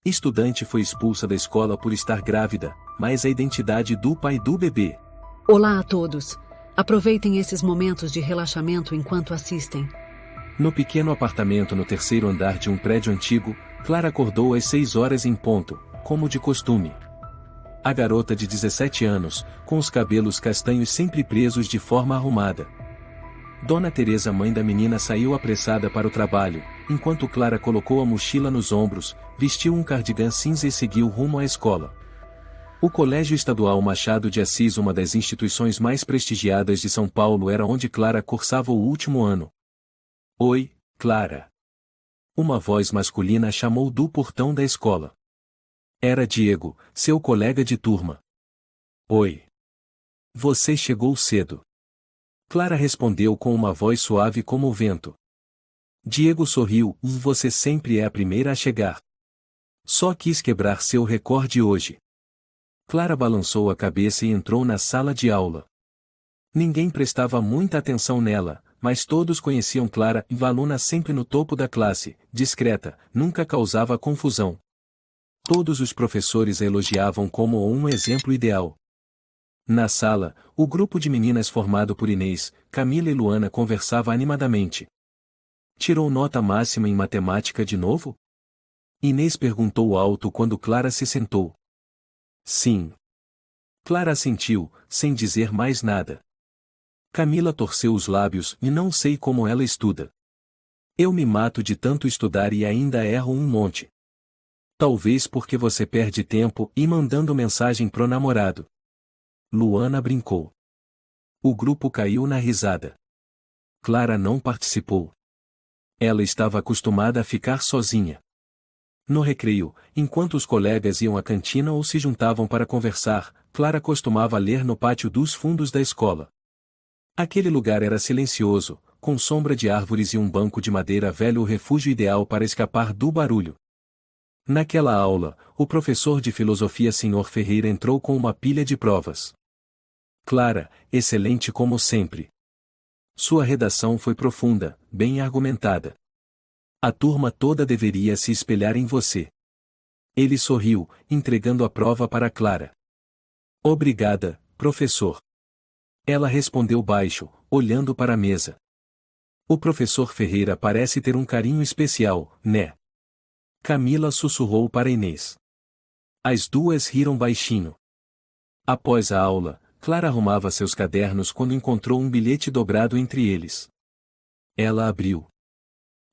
Estudante foi expulsa da escola por estar grávida, mas a identidade do pai do bebê. Olá a todos. Aproveitem esses momentos de relaxamento enquanto assistem. No pequeno apartamento no terceiro andar de um prédio antigo, Clara acordou às 6 horas em ponto, como de costume. A garota de 17 anos, com os cabelos castanhos sempre presos de forma arrumada. Dona Teresa, mãe da menina, saiu apressada para o trabalho, enquanto Clara colocou a mochila nos ombros, vestiu um cardigã cinza e seguiu rumo à escola. O Colégio Estadual Machado de Assis, uma das instituições mais prestigiadas de São Paulo, era onde Clara cursava o último ano. Oi, Clara. Uma voz masculina chamou do portão da escola. Era Diego, seu colega de turma. Oi. Você chegou cedo. Clara respondeu com uma voz suave como o vento. Diego sorriu. Você sempre é a primeira a chegar. Só quis quebrar seu recorde hoje. Clara balançou a cabeça e entrou na sala de aula. Ninguém prestava muita atenção nela, mas todos conheciam Clara, aluna sempre no topo da classe, discreta, nunca causava confusão. Todos os professores a elogiavam como um exemplo ideal. Na sala, o grupo de meninas formado por Inês, Camila e Luana conversava animadamente. Tirou nota máxima em matemática de novo? Inês perguntou alto quando Clara se sentou. Sim. Clara assentiu, sem dizer mais nada. Camila torceu os lábios. E não sei como ela estuda. Eu me mato de tanto estudar e ainda erro um monte. Talvez porque você perde tempo e mandando mensagem pro namorado. Luana brincou. O grupo caiu na risada. Clara não participou. Ela estava acostumada a ficar sozinha. No recreio, enquanto os colegas iam à cantina ou se juntavam para conversar, Clara costumava ler no pátio dos fundos da escola. Aquele lugar era silencioso, com sombra de árvores e um banco de madeira velho, o refúgio ideal para escapar do barulho. Naquela aula, o professor de filosofia Sr. Ferreira entrou com uma pilha de provas. Clara, excelente como sempre. Sua redação foi profunda, bem argumentada. A turma toda deveria se espelhar em você. Ele sorriu, entregando a prova para Clara. Obrigada, professor. Ela respondeu baixo, olhando para a mesa. O professor Ferreira parece ter um carinho especial, né? Camila sussurrou para Inês. As duas riram baixinho. Após a aula, Clara arrumava seus cadernos quando encontrou um bilhete dobrado entre eles. Ela abriu.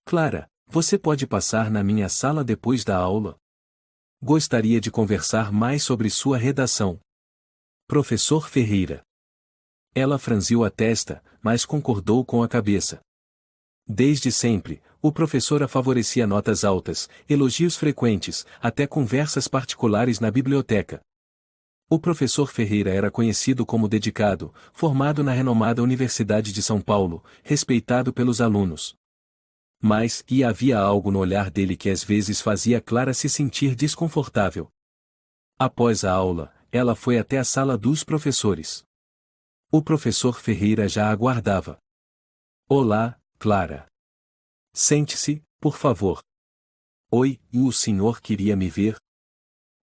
Clara, você pode passar na minha sala depois da aula? Gostaria de conversar mais sobre sua redação. Professor Ferreira. Ela franziu a testa, mas concordou com a cabeça. Desde sempre, o professor a favorecia notas altas, elogios frequentes, até conversas particulares na biblioteca. O professor Ferreira era conhecido como dedicado, formado na renomada Universidade de São Paulo, respeitado pelos alunos. Mas, havia algo no olhar dele que às vezes fazia Clara se sentir desconfortável. Após a aula, ela foi até a sala dos professores. O professor Ferreira já a aguardava. Olá, Clara. Sente-se, por favor. Oi, e o senhor queria me ver?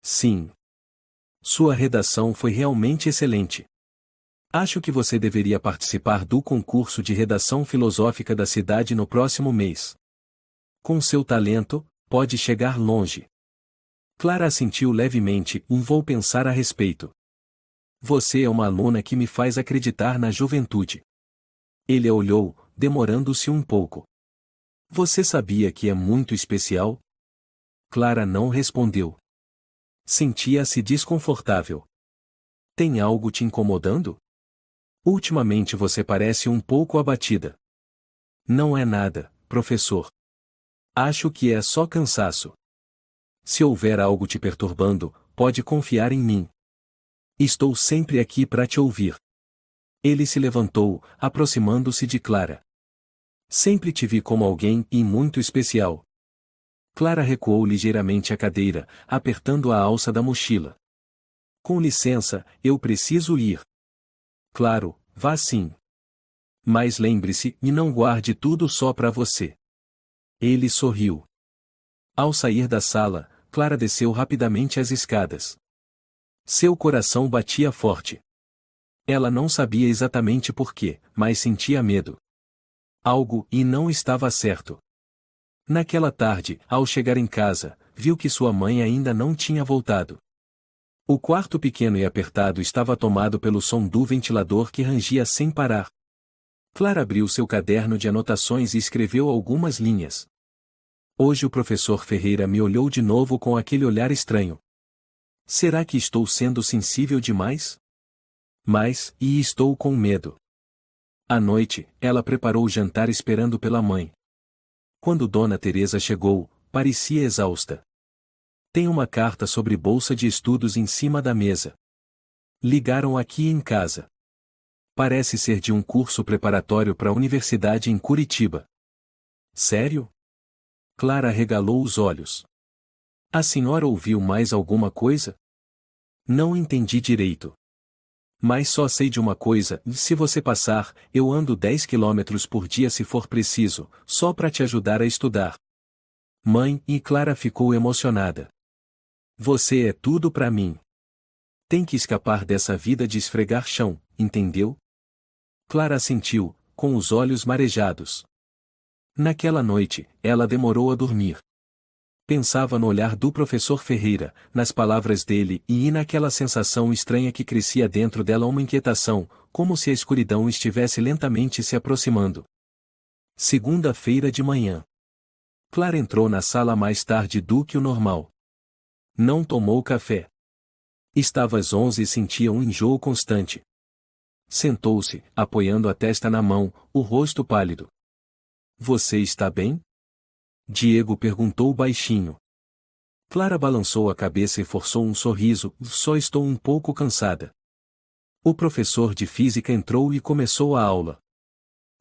Sim. Sua redação foi realmente excelente. Acho que você deveria participar do concurso de redação filosófica da cidade no próximo mês. Com seu talento, pode chegar longe. Clara assentiu levemente. Vou pensar a respeito. Você é uma aluna que me faz acreditar na juventude. Ele a olhou, demorando-se um pouco. Você sabia que é muito especial? Clara não respondeu. Sentia-se desconfortável. Tem algo te incomodando? Ultimamente você parece um pouco abatida. Não é nada, professor. Acho que é só cansaço. Se houver algo te perturbando, pode confiar em mim. Estou sempre aqui para te ouvir. Ele se levantou, aproximando-se de Clara. Sempre te vi como alguém muito especial. Clara recuou ligeiramente a cadeira, apertando a alça da mochila. Com licença, eu preciso ir. Claro, vá sim. Mas lembre-se e não guarde tudo só para você. Ele sorriu. Ao sair da sala, Clara desceu rapidamente as escadas. Seu coração batia forte. Ela não sabia exatamente por quê, mas sentia medo. Algo e não estava certo. Naquela tarde, ao chegar em casa, viu que sua mãe ainda não tinha voltado. O quarto pequeno e apertado estava tomado pelo som do ventilador que rangia sem parar. Clara abriu seu caderno de anotações e escreveu algumas linhas. Hoje o professor Ferreira me olhou de novo com aquele olhar estranho. Será que estou sendo sensível demais? E estou com medo. À noite, ela preparou o jantar esperando pela mãe. Quando Dona Teresa chegou, parecia exausta. Tem uma carta sobre bolsa de estudos em cima da mesa. Ligaram aqui em casa. Parece ser de um curso preparatório para a universidade em Curitiba. Sério? Clara arregalou os olhos. A senhora ouviu mais alguma coisa? Não entendi direito. Mas só sei de uma coisa, se você passar, eu ando 10 quilômetros por dia se for preciso, só para te ajudar a estudar. Mãe, e Clara ficou emocionada. Você é tudo para mim. Tem que escapar dessa vida de esfregar chão, entendeu? Clara assentiu, com os olhos marejados. Naquela noite, ela demorou a dormir. Pensava no olhar do professor Ferreira, nas palavras dele e naquela sensação estranha que crescia dentro dela, uma inquietação, como se a escuridão estivesse lentamente se aproximando. Segunda-feira de manhã. Clara entrou na sala mais tarde do que o normal. Não tomou café. Estava às 11 e sentia um enjoo constante. Sentou-se, apoiando a testa na mão, o rosto pálido. Você está bem? Diego perguntou baixinho. Clara balançou a cabeça e forçou um sorriso, só estou um pouco cansada. O professor de física entrou e começou a aula.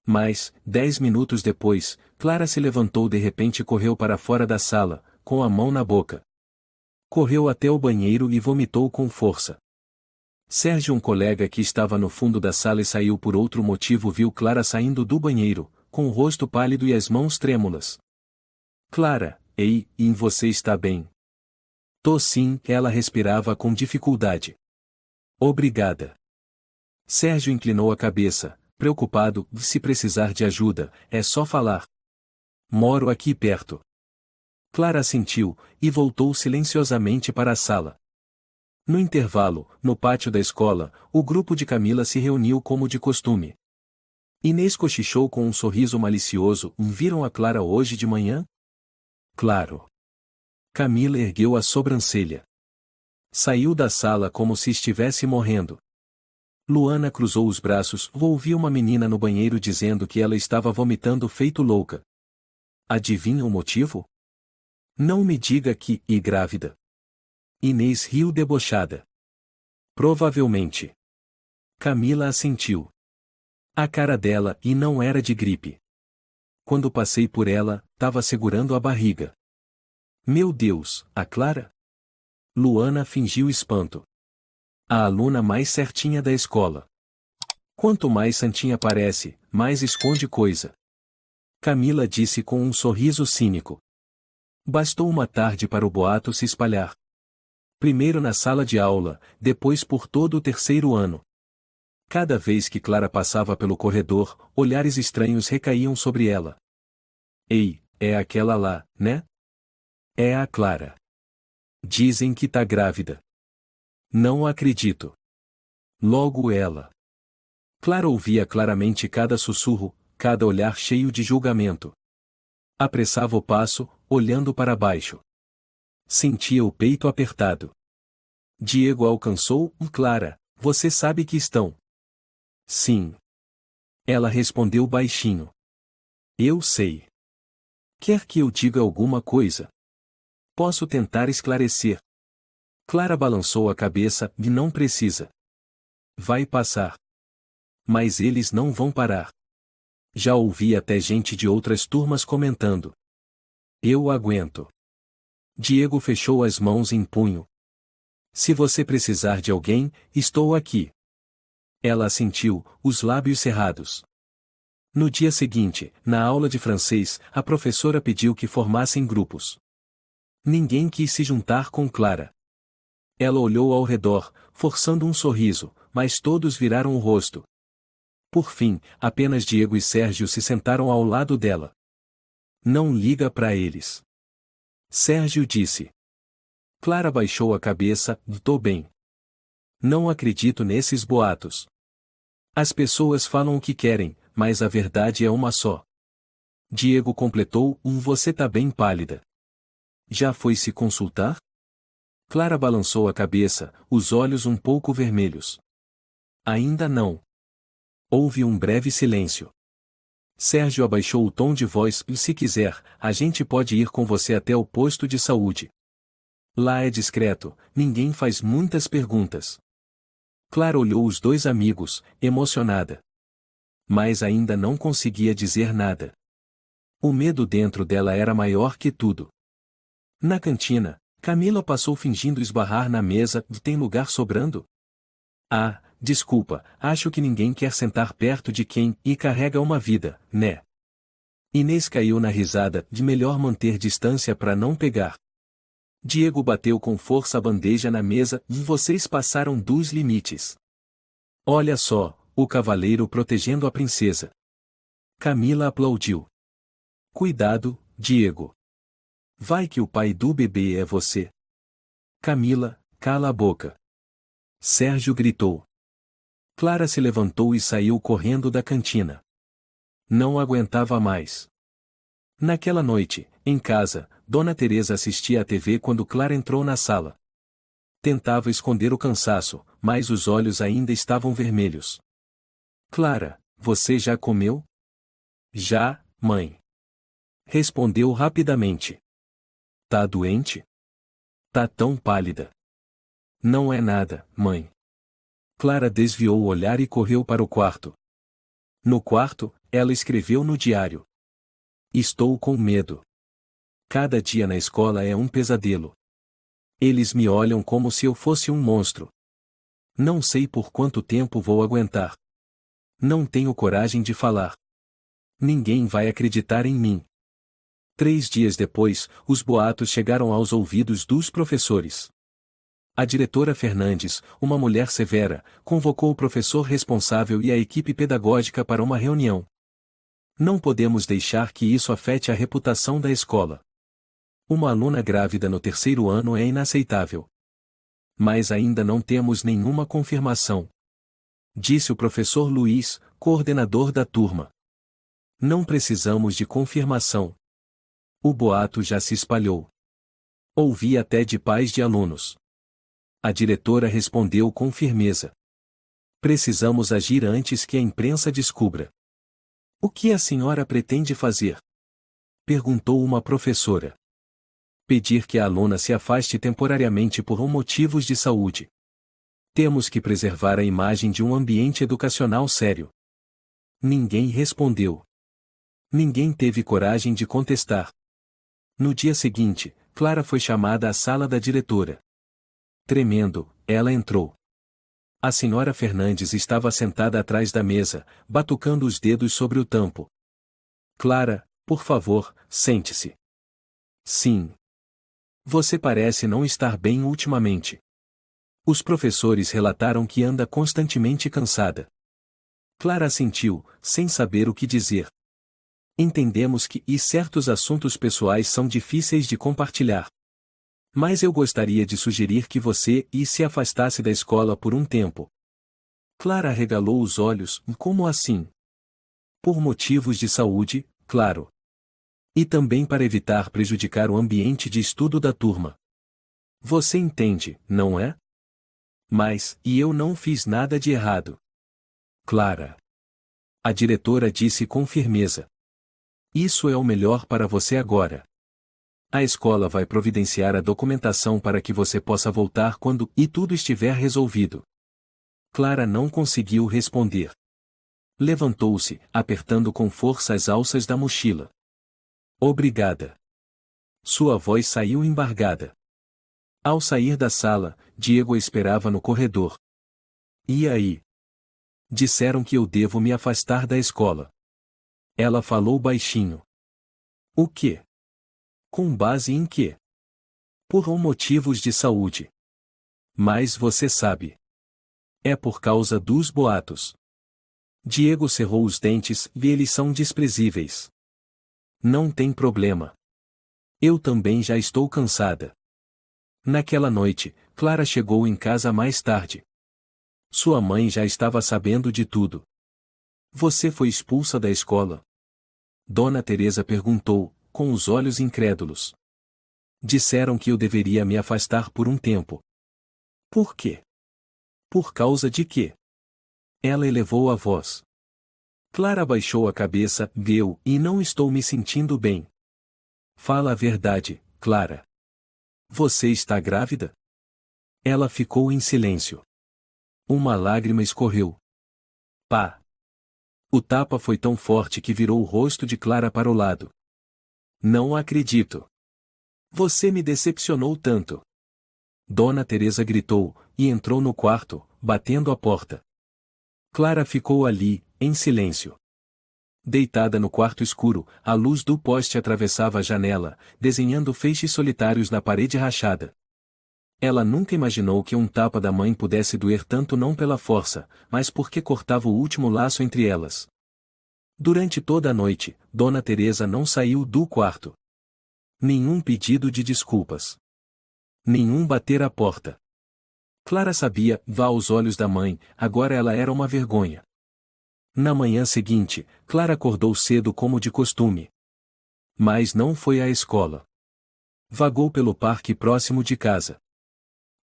Mas, 10 minutos depois, Clara se levantou de repente e correu para fora da sala, com a mão na boca. Correu até o banheiro e vomitou com força. Sérgio, um colega que estava no fundo da sala e saiu por outro motivo, viu Clara saindo do banheiro, com o rosto pálido e as mãos trêmulas. Clara, ei, você está bem? Tô sim, ela respirava com dificuldade. Obrigada. Sérgio inclinou a cabeça, preocupado, se precisar de ajuda, é só falar. Moro aqui perto. Clara assentiu, e voltou silenciosamente para a sala. No intervalo, no pátio da escola, o grupo de Camila se reuniu como de costume. Inês cochichou com um sorriso malicioso, viram a Clara hoje de manhã? Claro. Camila ergueu a sobrancelha. Saiu da sala como se estivesse morrendo. Luana cruzou os braços, ouviu uma menina no banheiro dizendo que ela estava vomitando feito louca. Adivinha o motivo? Não me diga que, e grávida. Inês riu debochada. Provavelmente. Camila assentiu. A cara dela, e não era de gripe. Quando passei por ela, estava segurando a barriga. Meu Deus, a Clara? Luana fingiu espanto. A aluna mais certinha da escola. Quanto mais santinha parece, mais esconde coisa. Camila disse com um sorriso cínico. Bastou uma tarde para o boato se espalhar. Primeiro na sala de aula, depois por todo o terceiro ano. Cada vez que Clara passava pelo corredor, olhares estranhos recaíam sobre ela. Ei, é aquela lá, né? É a Clara. Dizem que tá grávida. Não acredito. Logo ela. Clara ouvia claramente cada sussurro, cada olhar cheio de julgamento. Apressava o passo, olhando para baixo. Sentia o peito apertado. Diego alcançou, Clara, você sabe que estão. Sim. Ela respondeu baixinho. Eu sei. Quer que eu diga alguma coisa? Posso tentar esclarecer. Clara balançou a cabeça, e não precisa. Vai passar. Mas eles não vão parar. Já ouvi até gente de outras turmas comentando. Eu aguento. Diego fechou as mãos em punho. Se você precisar de alguém, estou aqui. Ela assentiu, os lábios cerrados. No dia seguinte, na aula de francês, a professora pediu que formassem grupos. Ninguém quis se juntar com Clara. Ela olhou ao redor, forçando um sorriso, mas todos viraram o rosto. Por fim, apenas Diego e Sérgio se sentaram ao lado dela. Não liga para eles. Sérgio disse. Clara baixou a cabeça, tô bem. Não acredito nesses boatos. As pessoas falam o que querem, mas a verdade é uma só. Diego completou, você tá bem pálida. Já foi se consultar? Clara balançou a cabeça, os olhos um pouco vermelhos. Ainda não. Houve um breve silêncio. Sérgio abaixou o tom de voz, se quiser, a gente pode ir com você até o posto de saúde. Lá é discreto, ninguém faz muitas perguntas. Clara olhou os dois amigos, emocionada. Mas ainda não conseguia dizer nada. O medo dentro dela era maior que tudo. Na cantina, Camila passou fingindo esbarrar na mesa, tem lugar sobrando? Ah, desculpa, acho que ninguém quer sentar perto de quem carrega uma vida, né? Inês caiu na risada, de melhor manter distância para não pegar. Diego bateu com força a bandeja na mesa, vocês passaram dos limites. Olha só, o cavaleiro protegendo a princesa. Camila aplaudiu. Cuidado, Diego. Vai que o pai do bebê é você. Camila, cala a boca. Sérgio gritou. Clara se levantou e saiu correndo da cantina. Não aguentava mais. Naquela noite, em casa, Dona Teresa assistia à TV quando Clara entrou na sala. Tentava esconder o cansaço, mas os olhos ainda estavam vermelhos. Clara, você já comeu? Já, mãe. Respondeu rapidamente. Tá doente? Tá tão pálida. Não é nada, mãe. Clara desviou o olhar e correu para o quarto. No quarto, ela escreveu no diário. Estou com medo. Cada dia na escola é um pesadelo. Eles me olham como se eu fosse um monstro. Não sei por quanto tempo vou aguentar. Não tenho coragem de falar. Ninguém vai acreditar em mim. 3 dias depois, os boatos chegaram aos ouvidos dos professores. A diretora Fernandes, uma mulher severa, convocou o professor responsável e a equipe pedagógica para uma reunião. Não podemos deixar que isso afete a reputação da escola. Uma aluna grávida no 3º ano é inaceitável. Mas ainda não temos nenhuma confirmação. Disse o professor Luiz, coordenador da turma. Não precisamos de confirmação. O boato já se espalhou. Ouvi até de pais de alunos. A diretora respondeu com firmeza. Precisamos agir antes que a imprensa descubra. O que a senhora pretende fazer? Perguntou uma professora. Pedir que a aluna se afaste temporariamente por motivos de saúde. Temos que preservar a imagem de um ambiente educacional sério. Ninguém respondeu. Ninguém teve coragem de contestar. No dia seguinte, Clara foi chamada à sala da diretora. Tremendo, ela entrou. A senhora Fernandes estava sentada atrás da mesa, batucando os dedos sobre o tampo. Clara, por favor, sente-se. Sim. Você parece não estar bem ultimamente. Os professores relataram que anda constantemente cansada. Clara assentiu, sem saber o que dizer. Entendemos que certos assuntos pessoais são difíceis de compartilhar. Mas eu gostaria de sugerir que você se afastasse da escola por um tempo. Clara arregalou os olhos, como assim? Por motivos de saúde, claro. E também para evitar prejudicar o ambiente de estudo da turma. Você entende, não é? Mas, eu não fiz nada de errado. Clara. A diretora disse com firmeza. Isso é o melhor para você agora. A escola vai providenciar a documentação para que você possa voltar quando tudo estiver resolvido. Clara não conseguiu responder. Levantou-se, apertando com força as alças da mochila. Obrigada. Sua voz saiu embargada. Ao sair da sala, Diego a esperava no corredor. E aí? Disseram que eu devo me afastar da escola. Ela falou baixinho. O quê? Com base em quê? Por motivos de saúde. Mas você sabe. É por causa dos boatos. Diego cerrou os dentes e eles são desprezíveis. Não tem problema. Eu também já estou cansada. Naquela noite, Clara chegou em casa mais tarde. Sua mãe já estava sabendo de tudo. Você foi expulsa da escola? Dona Teresa perguntou, com os olhos incrédulos. Disseram que eu deveria me afastar por um tempo. Por quê? Por causa de quê? Ela elevou a voz. Clara baixou a cabeça, viu, e não estou me sentindo bem. Fala a verdade, Clara. Você está grávida? Ela ficou em silêncio. Uma lágrima escorreu. Pá! O tapa foi tão forte que virou o rosto de Clara para o lado. Não acredito. Você me decepcionou tanto. Dona Teresa gritou, e entrou no quarto, batendo a porta. Clara ficou ali, em silêncio. Deitada no quarto escuro, a luz do poste atravessava a janela, desenhando feixes solitários na parede rachada. Ela nunca imaginou que um tapa da mãe pudesse doer tanto não pela força, mas porque cortava o último laço entre elas. Durante toda a noite, Dona Teresa não saiu do quarto. Nenhum pedido de desculpas. Nenhum bater à porta. Clara sabia, vá aos olhos da mãe, agora ela era uma vergonha. Na manhã seguinte, Clara acordou cedo como de costume. Mas não foi à escola. Vagou pelo parque próximo de casa.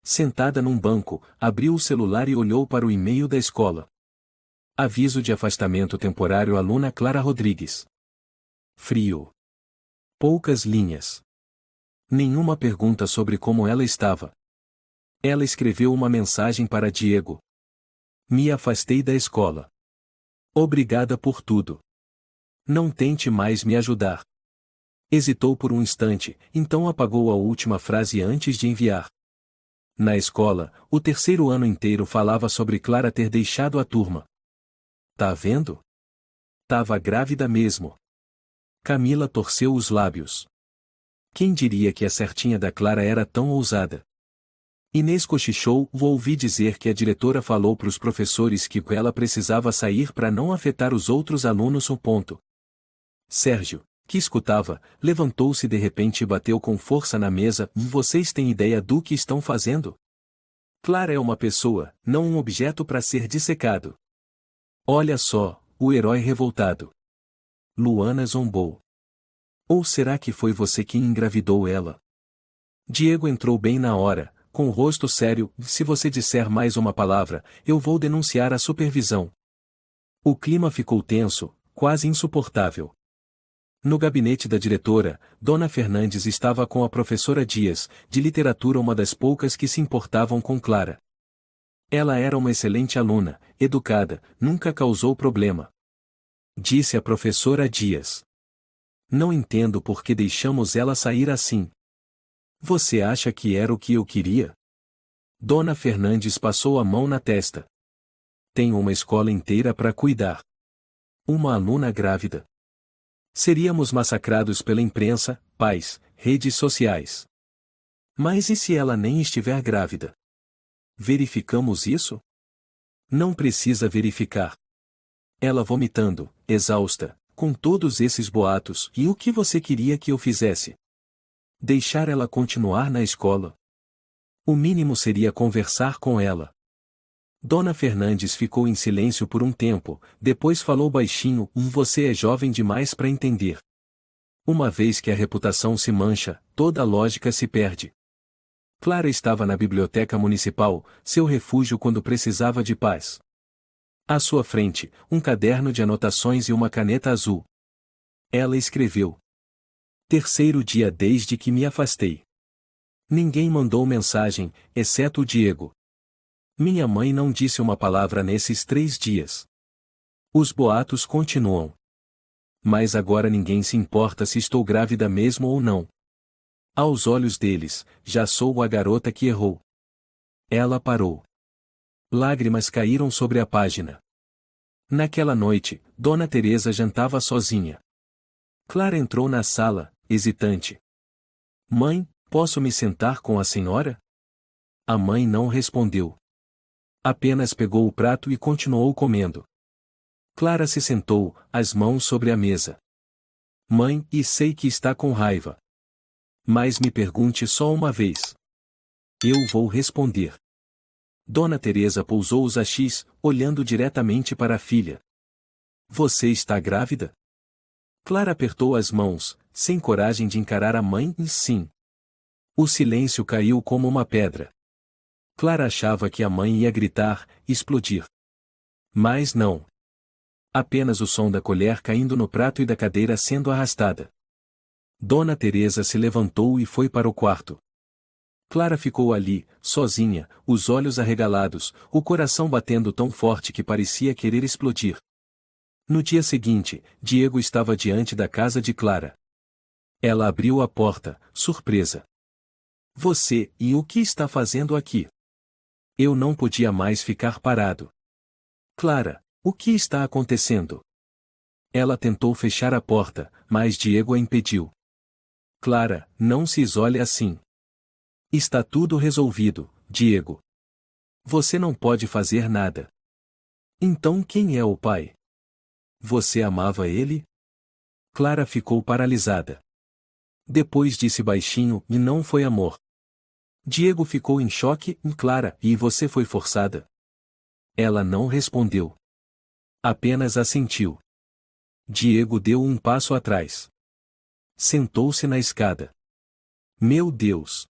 Sentada num banco, abriu o celular e olhou para o e-mail da escola. Aviso de afastamento temporário aluna Clara Rodrigues. Frio. Poucas linhas. Nenhuma pergunta sobre como ela estava. Ela escreveu uma mensagem para Diego. Me afastei da escola. Obrigada por tudo. Não tente mais me ajudar. Hesitou por um instante, então apagou a última frase antes de enviar. Na escola, o terceiro ano inteiro falava sobre Clara ter deixado a turma. Tá vendo? Tava grávida mesmo. Camila torceu os lábios. Quem diria que a certinha da Clara era tão ousada? Inês cochichou, ouvi dizer que a diretora falou para os professores que ela precisava sair para não afetar os outros alunos. Sérgio, que escutava, levantou-se de repente e bateu com força na mesa. Vocês têm ideia do que estão fazendo? Clara é uma pessoa, não um objeto para ser dissecado. Olha só, o herói revoltado. Luana zombou. Ou será que foi você quem engravidou ela? Diego entrou bem na hora, com o rosto sério. Se você disser mais uma palavra, eu vou denunciar a supervisão. O clima ficou tenso, quase insuportável. No gabinete da diretora, Dona Fernandes estava com a professora Dias, de literatura, uma das poucas que se importavam com Clara. Ela era uma excelente aluna, educada, nunca causou problema. Disse a professora Dias. Não entendo por que deixamos ela sair assim. Você acha que era o que eu queria? Dona Fernandes passou a mão na testa. Tenho uma escola inteira para cuidar. Uma aluna grávida. Seríamos massacrados pela imprensa, pais, redes sociais. Mas e se ela nem estiver grávida? Verificamos isso? Não precisa verificar. Ela vomitando, exausta, com todos esses boatos, e o que você queria que eu fizesse? Deixar ela continuar na escola? O mínimo seria conversar com ela. Dona Fernandes ficou em silêncio por um tempo, depois falou baixinho: Você é jovem demais para entender. Uma vez que a reputação se mancha, toda a lógica se perde. Clara estava na biblioteca municipal, seu refúgio quando precisava de paz. À sua frente, um caderno de anotações e uma caneta azul. Ela escreveu: Terceiro dia desde que me afastei. Ninguém mandou mensagem, exceto o Diego. Minha mãe não disse uma palavra nesses 3 dias. Os boatos continuam. Mas agora ninguém se importa se estou grávida mesmo ou não. Aos olhos deles, já sou a garota que errou. Ela parou. Lágrimas caíram sobre a página. Naquela noite, Dona Teresa jantava sozinha. Clara entrou na sala, hesitante. Mãe, Posso me sentar com a senhora? A mãe não respondeu. Apenas pegou o prato e continuou comendo. Clara se sentou, as mãos sobre a mesa. Mãe, e sei que está com raiva. Mas me pergunte só uma vez. Eu vou responder. Dona Teresa pousou os achis, olhando diretamente para a filha. Você está grávida? Clara apertou as mãos, sem coragem de encarar a mãe e sim. O silêncio caiu como uma pedra. Clara achava que a mãe ia gritar, explodir. Mas não. Apenas o som da colher caindo no prato e da cadeira sendo arrastada. Dona Teresa se levantou e foi para o quarto. Clara ficou ali, sozinha, os olhos arregalados, o coração batendo tão forte que parecia querer explodir. No dia seguinte, Diego estava diante da casa de Clara. Ela abriu a porta, surpresa. Você, e o que está fazendo aqui? Eu não podia mais ficar parado. Clara, o que está acontecendo? Ela tentou fechar a porta, mas Diego a impediu. Clara, não se isole assim. Está tudo resolvido, Diego. Você não pode fazer nada. Então quem é o pai? Você amava ele? Clara ficou paralisada. Depois disse baixinho, e não foi amor. Diego ficou em choque, Clara, e você foi forçada? Ela não respondeu. Apenas assentiu. Diego deu um passo atrás. Sentou-se na escada. Meu Deus!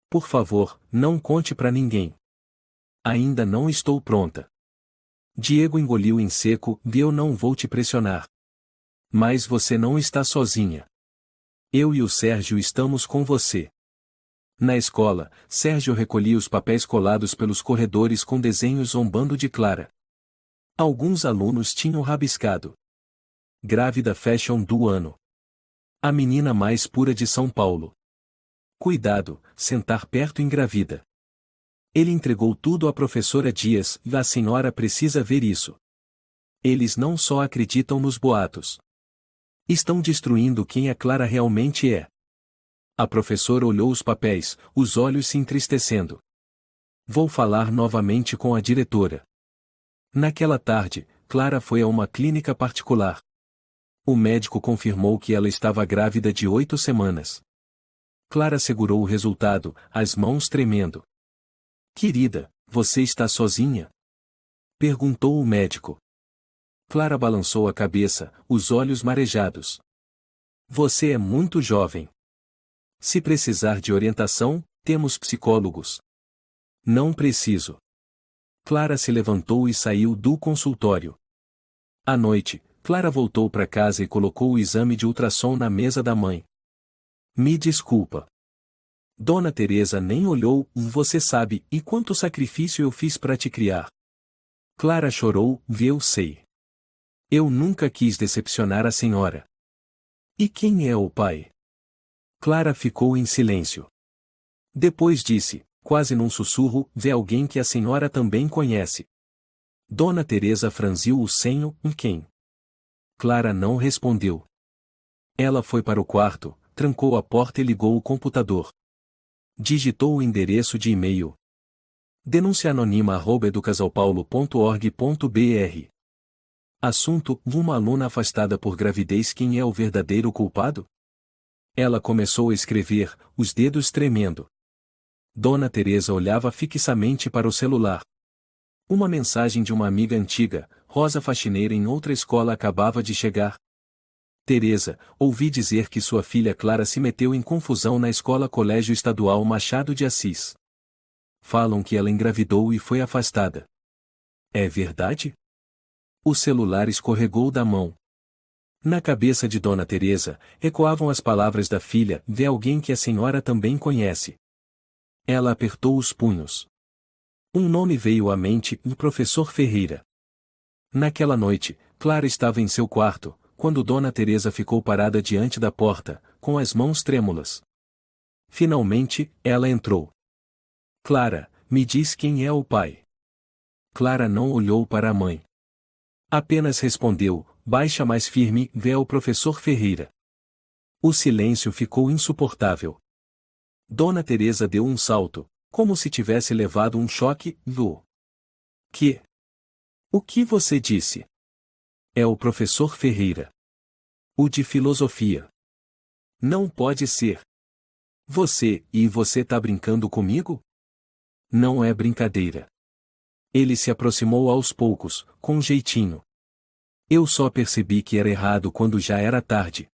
Por favor, não conte para ninguém. Ainda não estou pronta. Diego engoliu em seco, eu não vou te pressionar. Mas você não está sozinha. Eu e o Sérgio estamos com você. Na escola, Sérgio recolhia os papéis colados pelos corredores com desenhos zombando de Clara. Alguns alunos tinham rabiscado. Grávida fashion do ano. A menina mais pura de São Paulo. Cuidado, sentar perto engravida. Ele entregou tudo à professora Dias, e a senhora precisa ver isso. Eles não só acreditam nos boatos. Estão destruindo quem a Clara realmente é. A professora olhou os papéis, os olhos se entristecendo. Vou falar novamente com a diretora. Naquela tarde, Clara foi a uma clínica particular. O médico confirmou que ela estava grávida de 8 semanas. Clara segurou o resultado, as mãos tremendo. Querida, você está sozinha? Perguntou o médico. Clara balançou a cabeça, os olhos marejados. Você é muito jovem. Se precisar de orientação, temos psicólogos. Não preciso. Clara se levantou e saiu do consultório. À noite, Clara voltou para casa e colocou o exame de ultrassom na mesa da mãe. Me desculpa. Dona Teresa nem olhou, você sabe, e quanto sacrifício eu fiz para te criar. Clara chorou, eu sei. Eu nunca quis decepcionar a senhora. E quem é o pai? Clara ficou em silêncio. Depois disse, quase num sussurro, vê alguém que a senhora também conhece. Dona Teresa franziu o senho, quem? Clara não respondeu. Ela foi para o quarto, trancou a porta e ligou o computador. Digitou o endereço de e-mail. denuncianonima@educasaopaulo.org.br. Assunto: uma aluna afastada por gravidez. Quem é o verdadeiro culpado? Ela começou a escrever, os dedos tremendo. Dona Teresa olhava fixamente para o celular. Uma mensagem de uma amiga antiga, Rosa faxineira em outra escola, acabava de chegar. Teresa, ouvi dizer que sua filha Clara se meteu em confusão na escola Colégio Estadual Machado de Assis. Falam que ela engravidou e foi afastada. É verdade? O celular escorregou da mão. Na cabeça de Dona Teresa, ecoavam as palavras da filha, vê alguém que a senhora também conhece. Ela apertou os punhos. Um nome veio à mente, o professor Ferreira. Naquela noite, Clara estava em seu quarto, quando Dona Teresa ficou parada diante da porta, com as mãos trêmulas. Finalmente, ela entrou. Clara, me diz quem é o pai. Clara não olhou para a mãe. Apenas respondeu, baixa mais firme, vê o professor Ferreira. O silêncio ficou insuportável. Dona Teresa deu um salto, como se tivesse levado um choque. Que? O que você disse? É o professor Ferreira. O de filosofia. Não pode ser. Você tá brincando comigo? Não é brincadeira. Ele se aproximou aos poucos, com jeitinho. Eu só percebi que era errado quando já era tarde.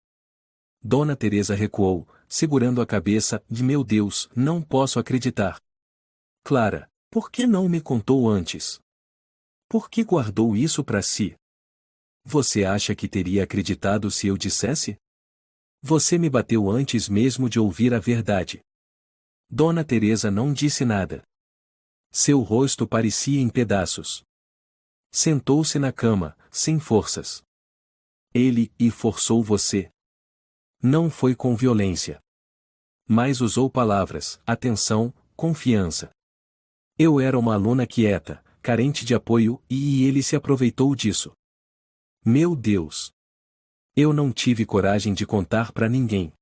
Dona Teresa recuou, segurando a cabeça. Meu Deus, não posso acreditar. Clara, por que não me contou antes? Por que guardou isso para si? Você acha que teria acreditado se eu dissesse? Você me bateu antes mesmo de ouvir a verdade. Dona Teresa não disse nada. Seu rosto parecia em pedaços. Sentou-se na cama, sem forças. Ele forçou você. Não foi com violência. Mas usou palavras, atenção, confiança. Eu era uma aluna quieta, carente de apoio, e ele se aproveitou disso. Meu Deus! Eu não tive coragem de contar para ninguém.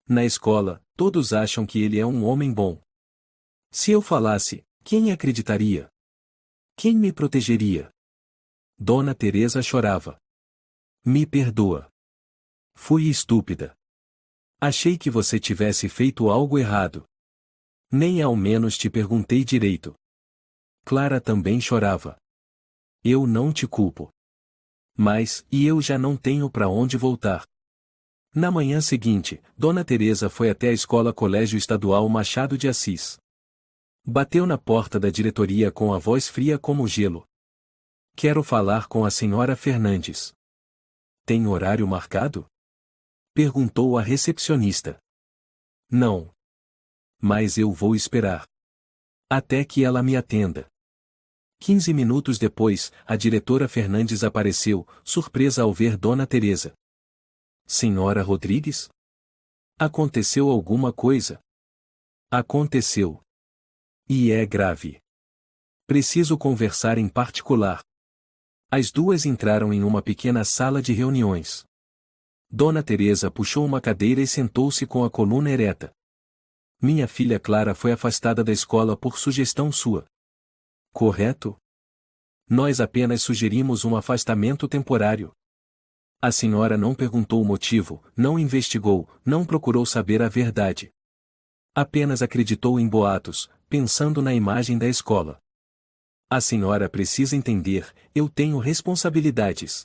Na escola, todos acham que ele é um homem bom. Se eu falasse, quem acreditaria? Quem me protegeria? Dona Teresa chorava. Me perdoa. Fui estúpida. Achei que você tivesse feito algo errado. Nem ao menos te perguntei direito. Clara também chorava. Eu não te culpo. Mas, eu já não tenho para onde voltar. Na manhã seguinte, Dona Teresa foi até a escola Colégio Estadual Machado de Assis. Bateu na porta da diretoria com a voz fria como gelo. Quero falar com a senhora Fernandes. Tem horário marcado? Perguntou a recepcionista. Não. Mas eu vou esperar. Até que ela me atenda. 15 minutos depois, a diretora Fernandes apareceu, surpresa ao ver Dona Teresa. Senhora Rodrigues? Aconteceu alguma coisa? Aconteceu. E é grave. Preciso conversar em particular. As duas entraram em uma pequena sala de reuniões. Dona Teresa puxou uma cadeira e sentou-se com a coluna ereta. Minha filha Clara foi afastada da escola por sugestão sua. Correto? Nós apenas sugerimos um afastamento temporário. A senhora não perguntou o motivo, não investigou, não procurou saber a verdade. Apenas acreditou em boatos, pensando na imagem da escola. A senhora precisa entender, eu tenho responsabilidades.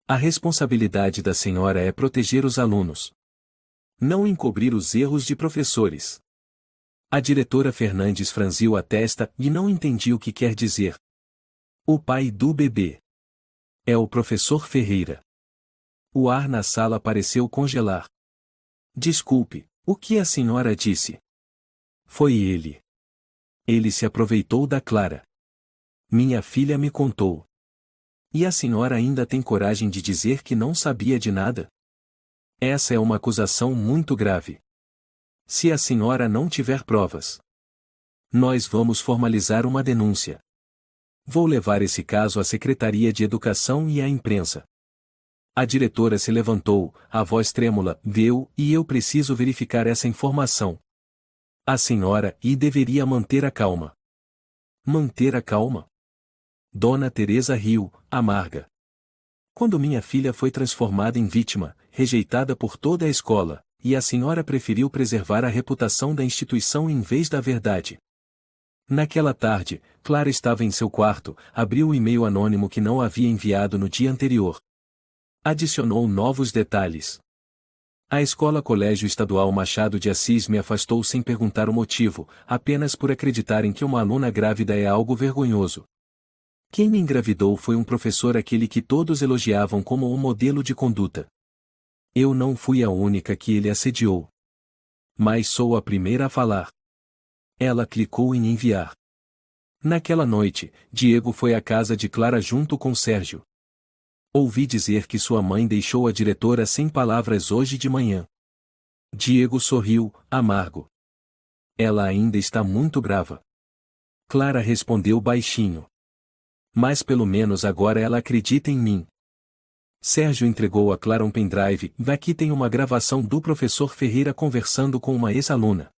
A responsabilidade da senhora é proteger os alunos. Não encobrir os erros de professores. A diretora Fernandes franziu a testa e não entendia o que quer dizer. O pai do bebê. É o professor Ferreira. O ar na sala pareceu congelar. Desculpe, o que a senhora disse? Foi ele. Ele se aproveitou da Clara. Minha filha me contou. E a senhora ainda tem coragem de dizer que não sabia de nada? Essa é uma acusação muito grave. Se a senhora não tiver provas, nós vamos formalizar uma denúncia. Vou levar esse caso à Secretaria de Educação e à imprensa. A diretora se levantou, a voz trêmula, e eu preciso verificar essa informação. A senhora deveria manter a calma. Manter a calma? Dona Teresa riu, amarga. Quando minha filha foi transformada em vítima, rejeitada por toda a escola, e a senhora preferiu preservar a reputação da instituição em vez da verdade. Naquela tarde, Clara estava em seu quarto, abriu o e-mail anônimo que não havia enviado no dia anterior. Adicionou novos detalhes. A escola Colégio Estadual Machado de Assis me afastou sem perguntar o motivo, apenas por acreditarem que uma aluna grávida é algo vergonhoso. Quem me engravidou foi um professor, aquele que todos elogiavam como um modelo de conduta. Eu não fui a única que ele assediou. Mas sou a primeira a falar. Ela clicou em enviar. Naquela noite, Diego foi à casa de Clara junto com Sérgio. Ouvi dizer que sua mãe deixou a diretora sem palavras hoje de manhã. Diego sorriu, amargo. Ela ainda está muito brava. Clara respondeu baixinho. Mas pelo menos agora ela acredita em mim. Sérgio entregou a Clara um pendrive. Aqui tem uma gravação do professor Ferreira conversando com uma ex-aluna.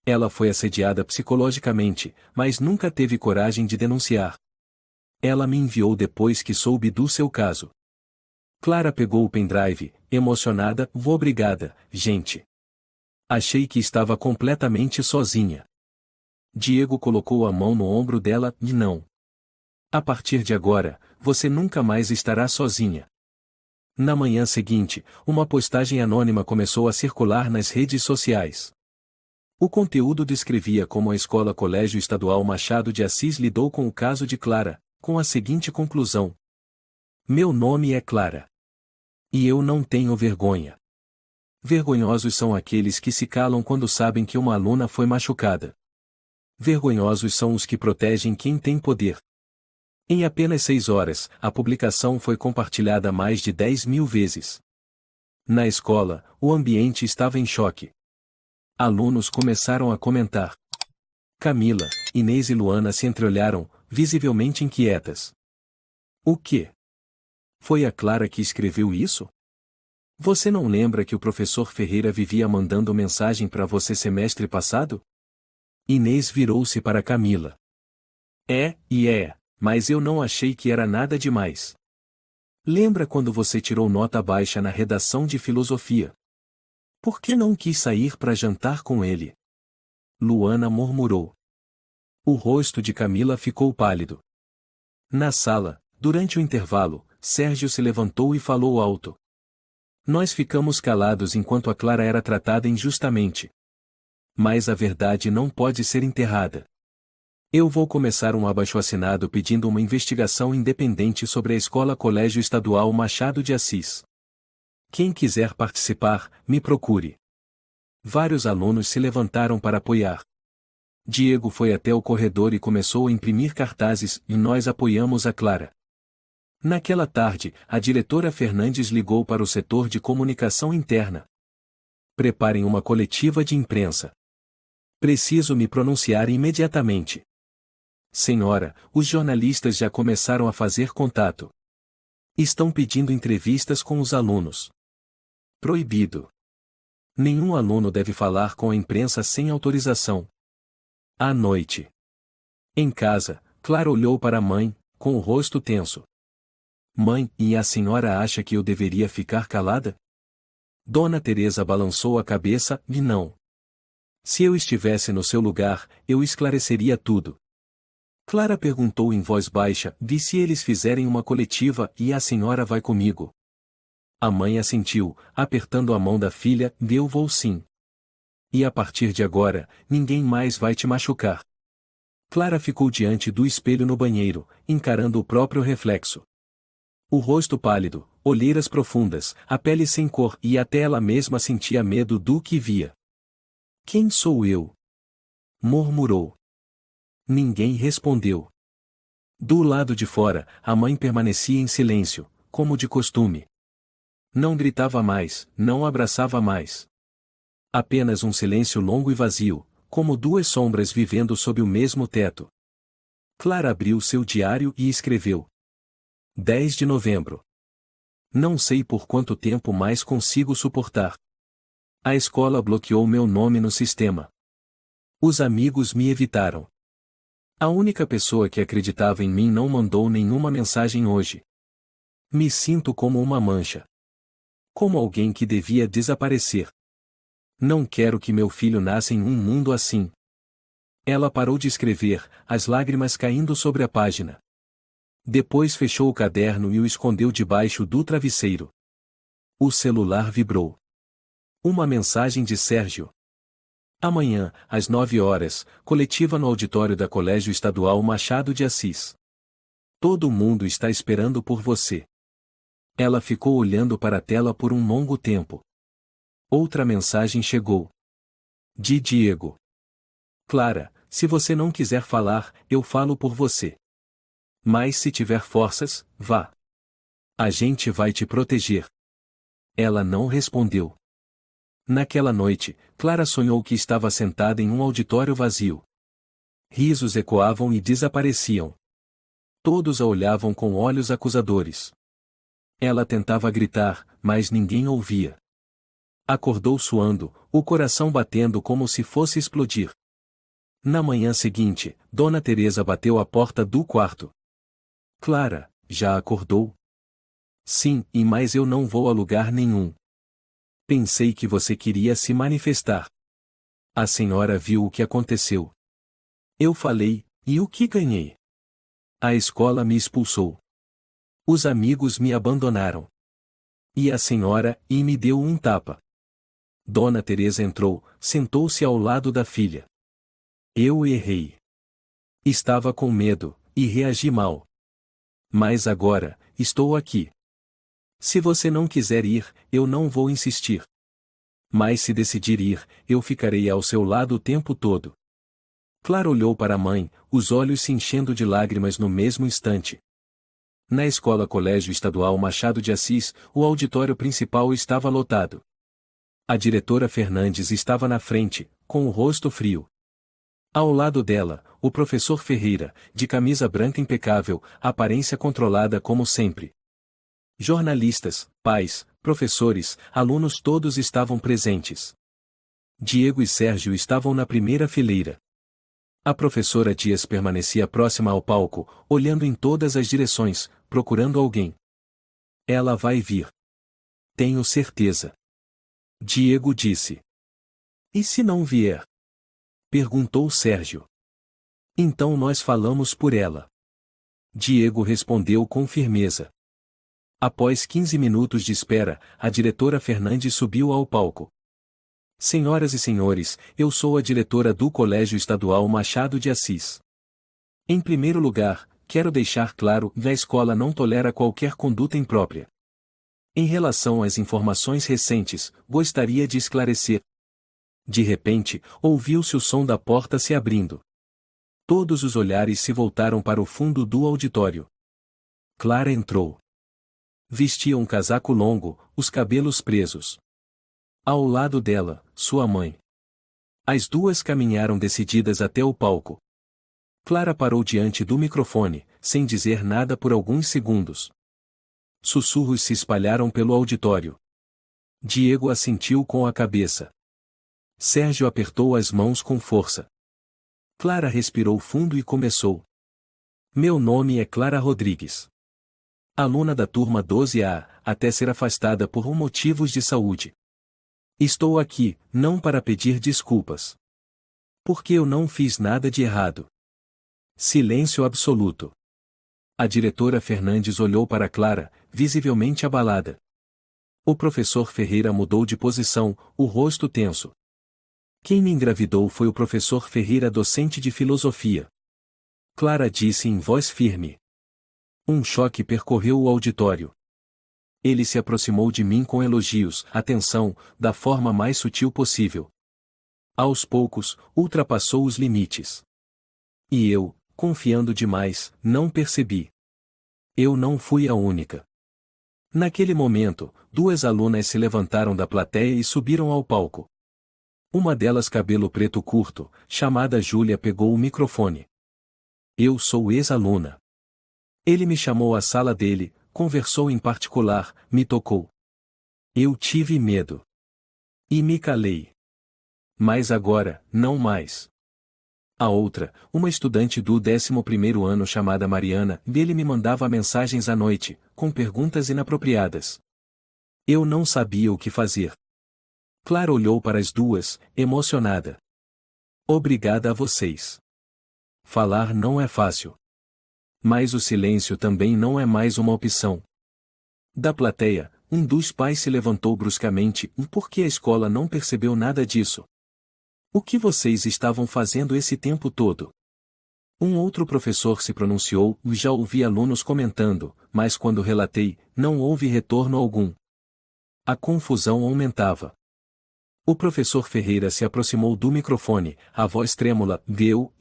Ela foi assediada psicologicamente, mas nunca teve coragem de denunciar. Ela me enviou depois que soube do seu caso. Clara pegou o pendrive, emocionada. Obrigada, gente. Achei que estava completamente sozinha. Diego colocou a mão no ombro dela. E não. A partir de agora, você nunca mais estará sozinha. Na manhã seguinte, uma postagem anônima começou a circular nas redes sociais. O conteúdo descrevia como a Escola Colégio Estadual Machado de Assis lidou com o caso de Clara, com a seguinte conclusão: meu nome é Clara. E eu não tenho vergonha. Vergonhosos são aqueles que se calam quando sabem que uma aluna foi machucada. Vergonhosos são os que protegem quem tem poder. Em apenas 6 horas, a publicação foi compartilhada mais de 10.000 vezes. Na escola, o ambiente estava em choque. Alunos começaram a comentar. Camila, Inês e Luana se entreolharam, visivelmente inquietas. O quê? Foi a Clara que escreveu isso? Você não lembra que o professor Ferreira vivia mandando mensagem para você semestre passado? Inês virou-se para Camila. Mas eu não achei que era nada demais. Lembra quando você tirou nota baixa na redação de filosofia? Por que não quis sair para jantar com ele? Luana murmurou. O rosto de Camila ficou pálido. Na sala, durante o intervalo, Sérgio se levantou e falou alto. Nós ficamos calados enquanto a Clara era tratada injustamente. Mas a verdade não pode ser enterrada. Eu vou começar um abaixo-assinado pedindo uma investigação independente sobre a Escola Colégio Estadual Machado de Assis. Quem quiser participar, me procure. Vários alunos se levantaram para apoiar. Diego foi até o corredor e começou a imprimir cartazes, e nós apoiamos a Clara. Naquela tarde, a diretora Fernandes ligou para o setor de comunicação interna. Preparem uma coletiva de imprensa. Preciso me pronunciar imediatamente. Senhora, os jornalistas já começaram a fazer contato. Estão pedindo entrevistas com os alunos. Proibido. Nenhum aluno deve falar com a imprensa sem autorização. À noite. Em casa, Clara olhou para a mãe, com o rosto tenso. Mãe, e a senhora acha que eu deveria ficar calada? Dona Teresa balançou a cabeça, e não. Se eu estivesse no seu lugar, eu esclareceria tudo. Clara perguntou em voz baixa, e se eles fizerem uma coletiva, e a senhora vai comigo? A mãe assentiu, apertando a mão da filha, eu vou sim. E a partir de agora, ninguém mais vai te machucar. Clara ficou diante do espelho no banheiro, encarando o próprio reflexo. O rosto pálido, olheiras profundas, a pele sem cor e até ela mesma sentia medo do que via. Quem sou eu? Murmurou. Ninguém respondeu. Do lado de fora, a mãe permanecia em silêncio, como de costume. Não gritava mais, não abraçava mais. Apenas um silêncio longo e vazio, como duas sombras vivendo sob o mesmo teto. Clara abriu seu diário e escreveu. 10 de novembro. Não sei por quanto tempo mais consigo suportar. A escola bloqueou meu nome no sistema. Os amigos me evitaram. A única pessoa que acreditava em mim não mandou nenhuma mensagem hoje. Me sinto como uma mancha. Como alguém que devia desaparecer. Não quero que meu filho nasça em um mundo assim. Ela parou de escrever, as lágrimas caindo sobre a página. Depois fechou o caderno e o escondeu debaixo do travesseiro. O celular vibrou. Uma mensagem de Sérgio. Amanhã, às 9 horas, coletiva no auditório da Colégio Estadual Machado de Assis. Todo mundo está esperando por você. Ela ficou olhando para a tela por um longo tempo. Outra mensagem chegou. De Diego. Clara, se você não quiser falar, eu falo por você. Mas se tiver forças, vá. A gente vai te proteger. Ela não respondeu. Naquela noite, Clara sonhou que estava sentada em um auditório vazio. Risos ecoavam e desapareciam. Todos a olhavam com olhos acusadores. Ela tentava gritar, mas ninguém ouvia. Acordou suando, o coração batendo como se fosse explodir. Na manhã seguinte, Dona Teresa bateu à porta do quarto. Clara, já acordou? Sim, mas eu não vou a lugar nenhum. Pensei que você queria se manifestar. A senhora viu o que aconteceu. Eu falei, e o que ganhei? A escola me expulsou. Os amigos me abandonaram. E a senhora, me deu um tapa. Dona Teresa entrou, sentou-se ao lado da filha. Eu errei. Estava com medo, e reagi mal. Mas agora, estou aqui. Se você não quiser ir, eu não vou insistir. Mas se decidir ir, eu ficarei ao seu lado o tempo todo. Clara olhou para a mãe, os olhos se enchendo de lágrimas no mesmo instante. Na escola Colégio Estadual Machado de Assis, o auditório principal estava lotado. A diretora Fernandes estava na frente, com o rosto frio. Ao lado dela, o professor Ferreira, de camisa branca impecável, aparência controlada como sempre. Jornalistas, pais, professores, alunos todos estavam presentes. Diego e Sérgio estavam na primeira fileira. A professora Dias permanecia próxima ao palco, olhando em todas as direções, procurando alguém. Ela vai vir. Tenho certeza. Diego disse. E se não vier? Perguntou Sérgio. Então nós falamos por ela. Diego respondeu com firmeza. Após 15 minutos de espera, a diretora Fernandes subiu ao palco. Senhoras e senhores, eu sou a diretora do Colégio Estadual Machado de Assis. Em primeiro lugar, quero deixar claro que a escola não tolera qualquer conduta imprópria. Em relação às informações recentes, gostaria de esclarecer. De repente, ouviu-se o som da porta se abrindo. Todos os olhares se voltaram para o fundo do auditório. Clara entrou. Vestia um casaco longo, os cabelos presos. Ao lado dela, sua mãe. As duas caminharam decididas até o palco. Clara parou diante do microfone, sem dizer nada por alguns segundos. Sussurros se espalharam pelo auditório. Diego assentiu com a cabeça. Sérgio apertou as mãos com força. Clara respirou fundo e começou. Meu nome é Clara Rodrigues. Aluna da turma 12A, até ser afastada por motivos de saúde. Estou aqui, não para pedir desculpas. Porque eu não fiz nada de errado. Silêncio absoluto. A diretora Fernandes olhou para Clara, visivelmente abalada. O professor Ferreira mudou de posição, o rosto tenso. Quem me engravidou foi o professor Ferreira, docente de filosofia. Clara disse em voz firme. Um choque percorreu o auditório. Ele se aproximou de mim com elogios, atenção, da forma mais sutil possível. Aos poucos, ultrapassou os limites. E eu, confiando demais, não percebi. Eu não fui a única. Naquele momento, duas alunas se levantaram da plateia e subiram ao palco. Uma delas, cabelo preto curto, chamada Júlia, pegou o microfone. Eu sou ex-aluna. Ele me chamou à sala dele, conversou em particular, me tocou. Eu tive medo. E me calei. Mas agora, não mais. A outra, uma estudante do 11º ano chamada Mariana, dele me mandava mensagens à noite, com perguntas inapropriadas. Eu não sabia o que fazer. Clara olhou para as duas, emocionada. Obrigada a vocês. Falar não é fácil. Mas o silêncio também não é mais uma opção. Da plateia, um dos pais se levantou bruscamente. Por que a escola não percebeu nada disso? O que vocês estavam fazendo esse tempo todo? Um outro professor se pronunciou. Já ouvi alunos comentando, mas quando relatei, não houve retorno algum. A confusão aumentava. O professor Ferreira se aproximou do microfone, a voz trêmula.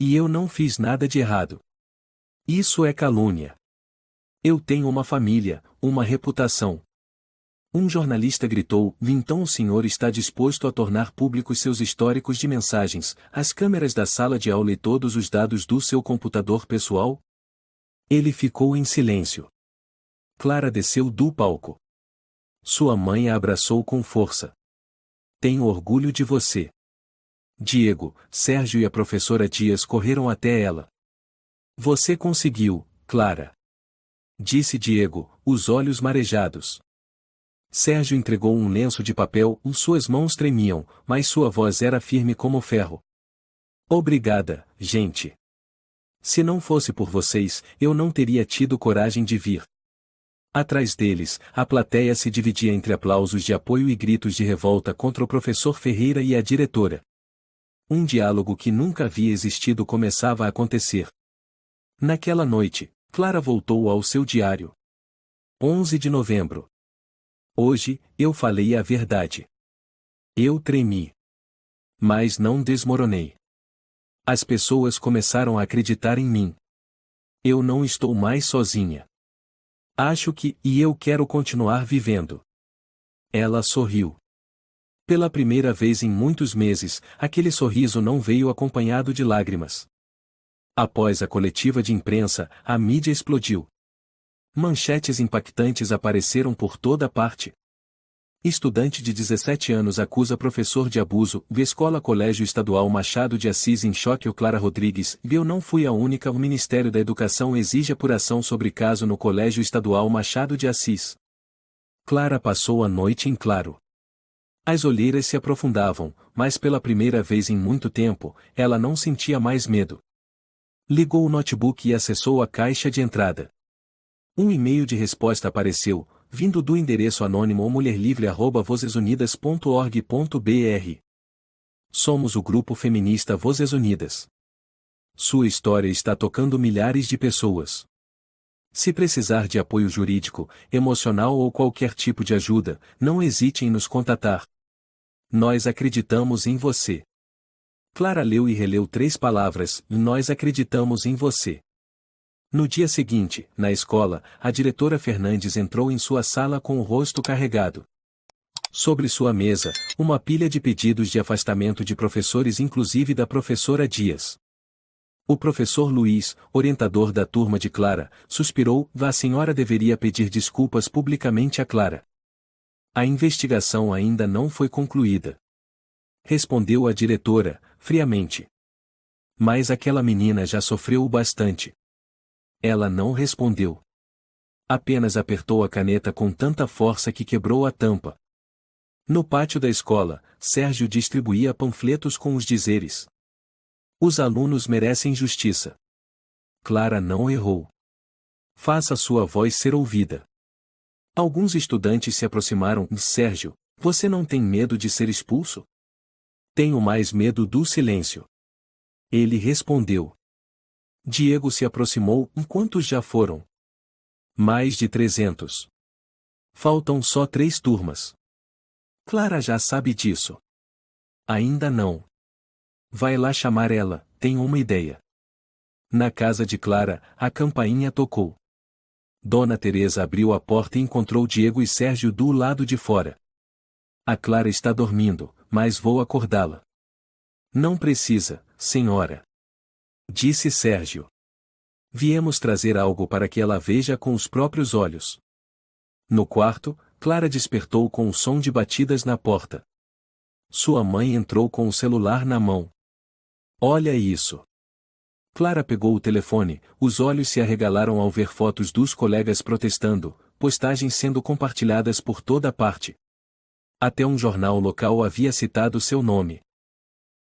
E eu não fiz nada de errado. Isso é calúnia. Eu tenho uma família, uma reputação. Um jornalista gritou. Então o senhor está disposto a tornar públicos seus históricos de mensagens, as câmeras da sala de aula e todos os dados do seu computador pessoal? Ele ficou em silêncio. Clara desceu do palco. Sua mãe a abraçou com força. Tenho orgulho de você. Diego, Sérgio e a professora Dias correram até ela. Você conseguiu, Clara. Disse Diego, os olhos marejados. Sérgio entregou um lenço de papel, suas mãos tremiam, mas sua voz era firme como ferro. Obrigada, gente. Se não fosse por vocês, eu não teria tido coragem de vir. Atrás deles, a plateia se dividia entre aplausos de apoio e gritos de revolta contra o professor Ferreira e a diretora. Um diálogo que nunca havia existido começava a acontecer. Naquela noite, Clara voltou ao seu diário. 11 de novembro. Hoje, eu falei a verdade. Eu tremi. Mas não desmoronei. As pessoas começaram a acreditar em mim. Eu não estou mais sozinha. Acho que, e eu quero continuar vivendo. Ela sorriu. Pela primeira vez em muitos meses, aquele sorriso não veio acompanhado de lágrimas. Após a coletiva de imprensa, a mídia explodiu. Manchetes impactantes apareceram por toda parte. Estudante de 17 anos acusa professor de abuso, Escola Colégio Estadual Machado de Assis em choque. Clara Rodrigues, eu não fui a única. O Ministério da Educação exige apuração sobre caso no Colégio Estadual Machado de Assis. Clara passou a noite em claro. As olheiras se aprofundavam, mas pela primeira vez em muito tempo, ela não sentia mais medo. Ligou o notebook e acessou a caixa de entrada. Um e-mail de resposta apareceu, vindo do endereço anônimo mulherlivre@vozesunidas.org.br. Somos o grupo feminista Vozes Unidas. Sua história está tocando milhares de pessoas. Se precisar de apoio jurídico, emocional ou qualquer tipo de ajuda, não hesite em nos contatar. Nós acreditamos em você. Clara leu e releu 3 palavras, nós acreditamos em você. No dia seguinte, na escola, a diretora Fernandes entrou em sua sala com o rosto carregado. Sobre sua mesa, uma pilha de pedidos de afastamento de professores, inclusive da professora Dias. O professor Luiz, orientador da turma de Clara, suspirou, a senhora deveria pedir desculpas publicamente a Clara. A investigação ainda não foi concluída. Respondeu a diretora, friamente. Mas aquela menina já sofreu o bastante. Ela não respondeu. Apenas apertou a caneta com tanta força que quebrou a tampa. No pátio da escola, Sérgio distribuía panfletos com os dizeres: os alunos merecem justiça. Clara não errou. Faça sua voz ser ouvida. Alguns estudantes se aproximaram. Sérgio, você não tem medo de ser expulso? Tenho mais medo do silêncio. Ele respondeu. Diego se aproximou. Quantos já foram? Mais de 300. Faltam só 3 turmas. Clara já sabe disso. Ainda não. Vai lá chamar ela, tenho uma ideia. Na casa de Clara, a campainha tocou. Dona Teresa abriu a porta e encontrou Diego e Sérgio do lado de fora. A Clara está dormindo, mas vou acordá-la. Não precisa, senhora. Disse Sérgio. Viemos trazer algo para que ela veja com os próprios olhos. No quarto, Clara despertou com o som de batidas na porta. Sua mãe entrou com o celular na mão. Olha isso. Clara pegou o telefone, os olhos se arregalaram ao ver fotos dos colegas protestando, postagens sendo compartilhadas por toda parte. Até um jornal local havia citado seu nome.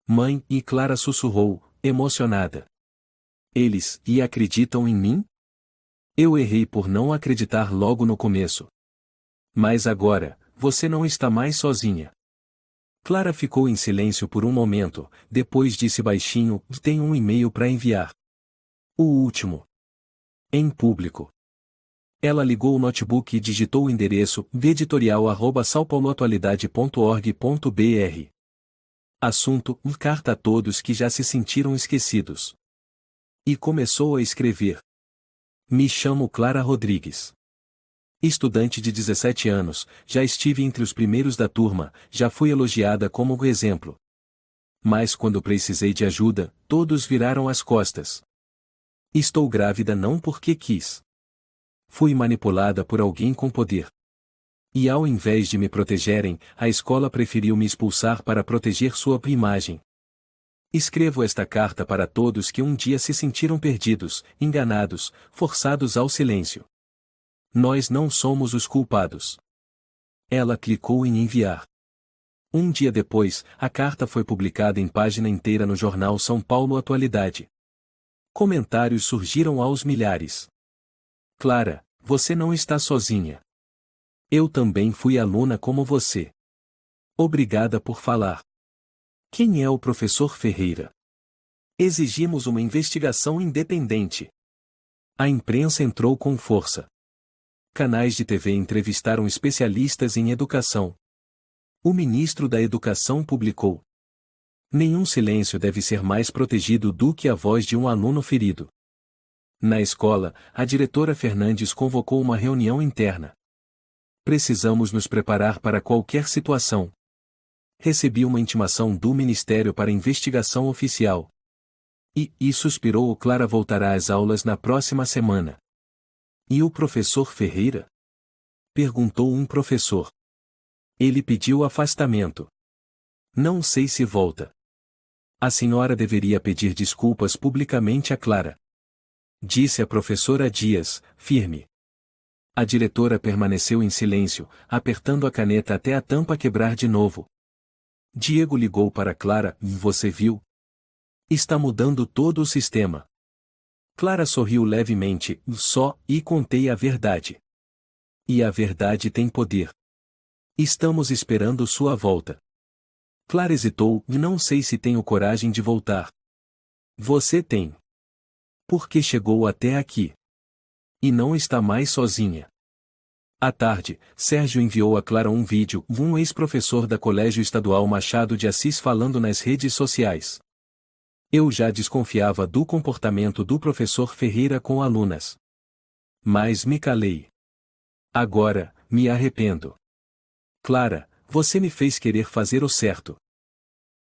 Mãe, e Clara sussurrou, emocionada. Eles, e acreditam em mim? Eu errei por não acreditar logo no começo. Mas agora, você não está mais sozinha. Clara ficou em silêncio por um momento, depois disse baixinho, tenho um e-mail para enviar. O último. Em público. Ela ligou o notebook e digitou o endereço, editorial@saopauloatualidade.org.br. Assunto, carta a todos que já se sentiram esquecidos. E começou a escrever. Me chamo Clara Rodrigues. Estudante de 17 anos, já estive entre os primeiros da turma, já fui elogiada como exemplo. Mas quando precisei de ajuda, todos viraram as costas. Estou grávida não porque quis. Fui manipulada por alguém com poder. E ao invés de me protegerem, a escola preferiu me expulsar para proteger sua imagem. Escrevo esta carta para todos que um dia se sentiram perdidos, enganados, forçados ao silêncio. Nós não somos os culpados. Ela clicou em enviar. Um dia depois, a carta foi publicada em página inteira no jornal São Paulo Atualidade. Comentários surgiram aos milhares. Clara, você não está sozinha. Eu também fui aluna como você. Obrigada por falar. Quem é o professor Ferreira? Exigimos uma investigação independente. A imprensa entrou com força. Canais de TV entrevistaram especialistas em educação. O ministro da Educação publicou: nenhum silêncio deve ser mais protegido do que a voz de um aluno ferido. Na escola, a diretora Fernandes convocou uma reunião interna. Precisamos nos preparar para qualquer situação. Recebi uma intimação do Ministério para investigação oficial. E suspirou: Clara voltará às aulas na próxima semana. E o professor Ferreira? Perguntou um professor. Ele pediu afastamento. Não sei se volta. A senhora deveria pedir desculpas publicamente a Clara. Disse a professora Dias, firme. A diretora permaneceu em silêncio, apertando a caneta até a tampa quebrar de novo. Diego ligou para Clara: você viu? Está mudando todo o sistema. Clara sorriu levemente, e contei a verdade. E a verdade tem poder. Estamos esperando sua volta. Clara hesitou: não sei se tenho coragem de voltar. Você tem. Porque chegou até aqui. E não está mais sozinha. À tarde, Sérgio enviou a Clara um vídeo, um ex-professor da Colégio Estadual Machado de Assis falando nas redes sociais. Eu já desconfiava do comportamento do professor Ferreira com alunas. Mas me calei. Agora, me arrependo. Clara, você me fez querer fazer o certo.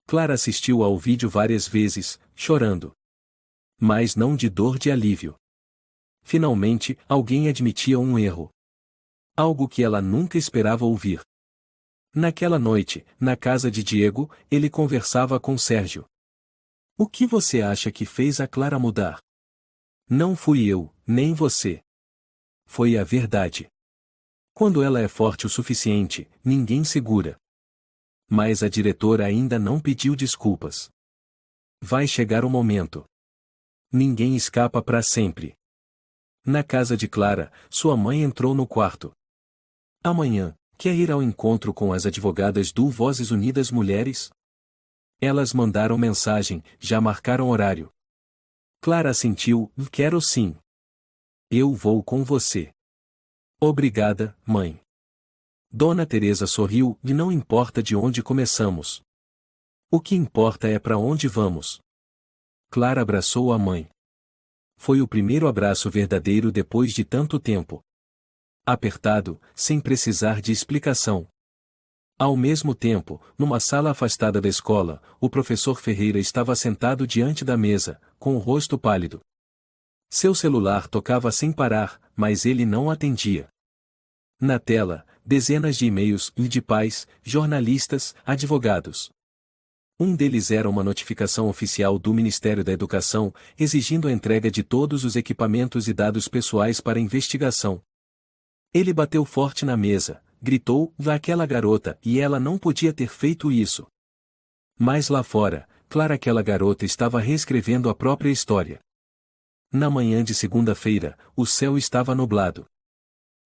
Clara assistiu ao vídeo várias vezes, chorando. Mas não de dor, de alívio. Finalmente, alguém admitia um erro. Algo que ela nunca esperava ouvir. Naquela noite, na casa de Diego, ele conversava com Sérgio. O que você acha que fez a Clara mudar? Não fui eu, nem você. Foi a verdade. Quando ela é forte o suficiente, ninguém segura. Mas a diretora ainda não pediu desculpas. Vai chegar o momento. Ninguém escapa para sempre. Na casa de Clara, sua mãe entrou no quarto. Amanhã, quer ir ao encontro com as advogadas do Vozes Unidas Mulheres? Elas mandaram mensagem, já marcaram horário. Clara assentiu: quero sim. Eu vou com você. Obrigada, mãe. Dona Teresa sorriu: e não importa de onde começamos. O que importa é para onde vamos. Clara abraçou a mãe. Foi o primeiro abraço verdadeiro depois de tanto tempo. Apertado, sem precisar de explicação. Ao mesmo tempo, numa sala afastada da escola, o professor Ferreira estava sentado diante da mesa, com o rosto pálido. Seu celular tocava sem parar, mas ele não atendia. Na tela, dezenas de e-mails de pais, jornalistas, advogados. Um deles era uma notificação oficial do Ministério da Educação, exigindo a entrega de todos os equipamentos e dados pessoais para investigação. Ele bateu forte na mesa, gritou: aquela garota, e ela não podia ter feito isso. Mas lá fora, Clara, aquela garota estava reescrevendo a própria história. Na manhã de segunda-feira, o céu estava nublado.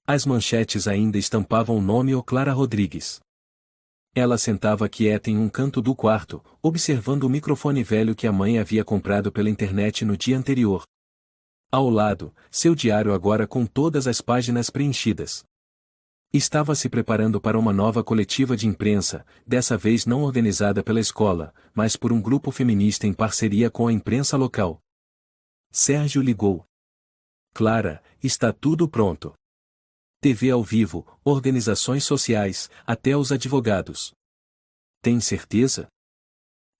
As manchetes ainda estampavam o nome O Clara Rodrigues. Ela sentava quieta em um canto do quarto, observando o microfone velho que a mãe havia comprado pela internet no dia anterior. Ao lado, seu diário agora com todas as páginas preenchidas. Estava se preparando para uma nova coletiva de imprensa, dessa vez não organizada pela escola, mas por um grupo feminista em parceria com a imprensa local. Sérgio ligou. Clara, está tudo pronto. TV ao vivo, organizações sociais, até os advogados. Tem certeza?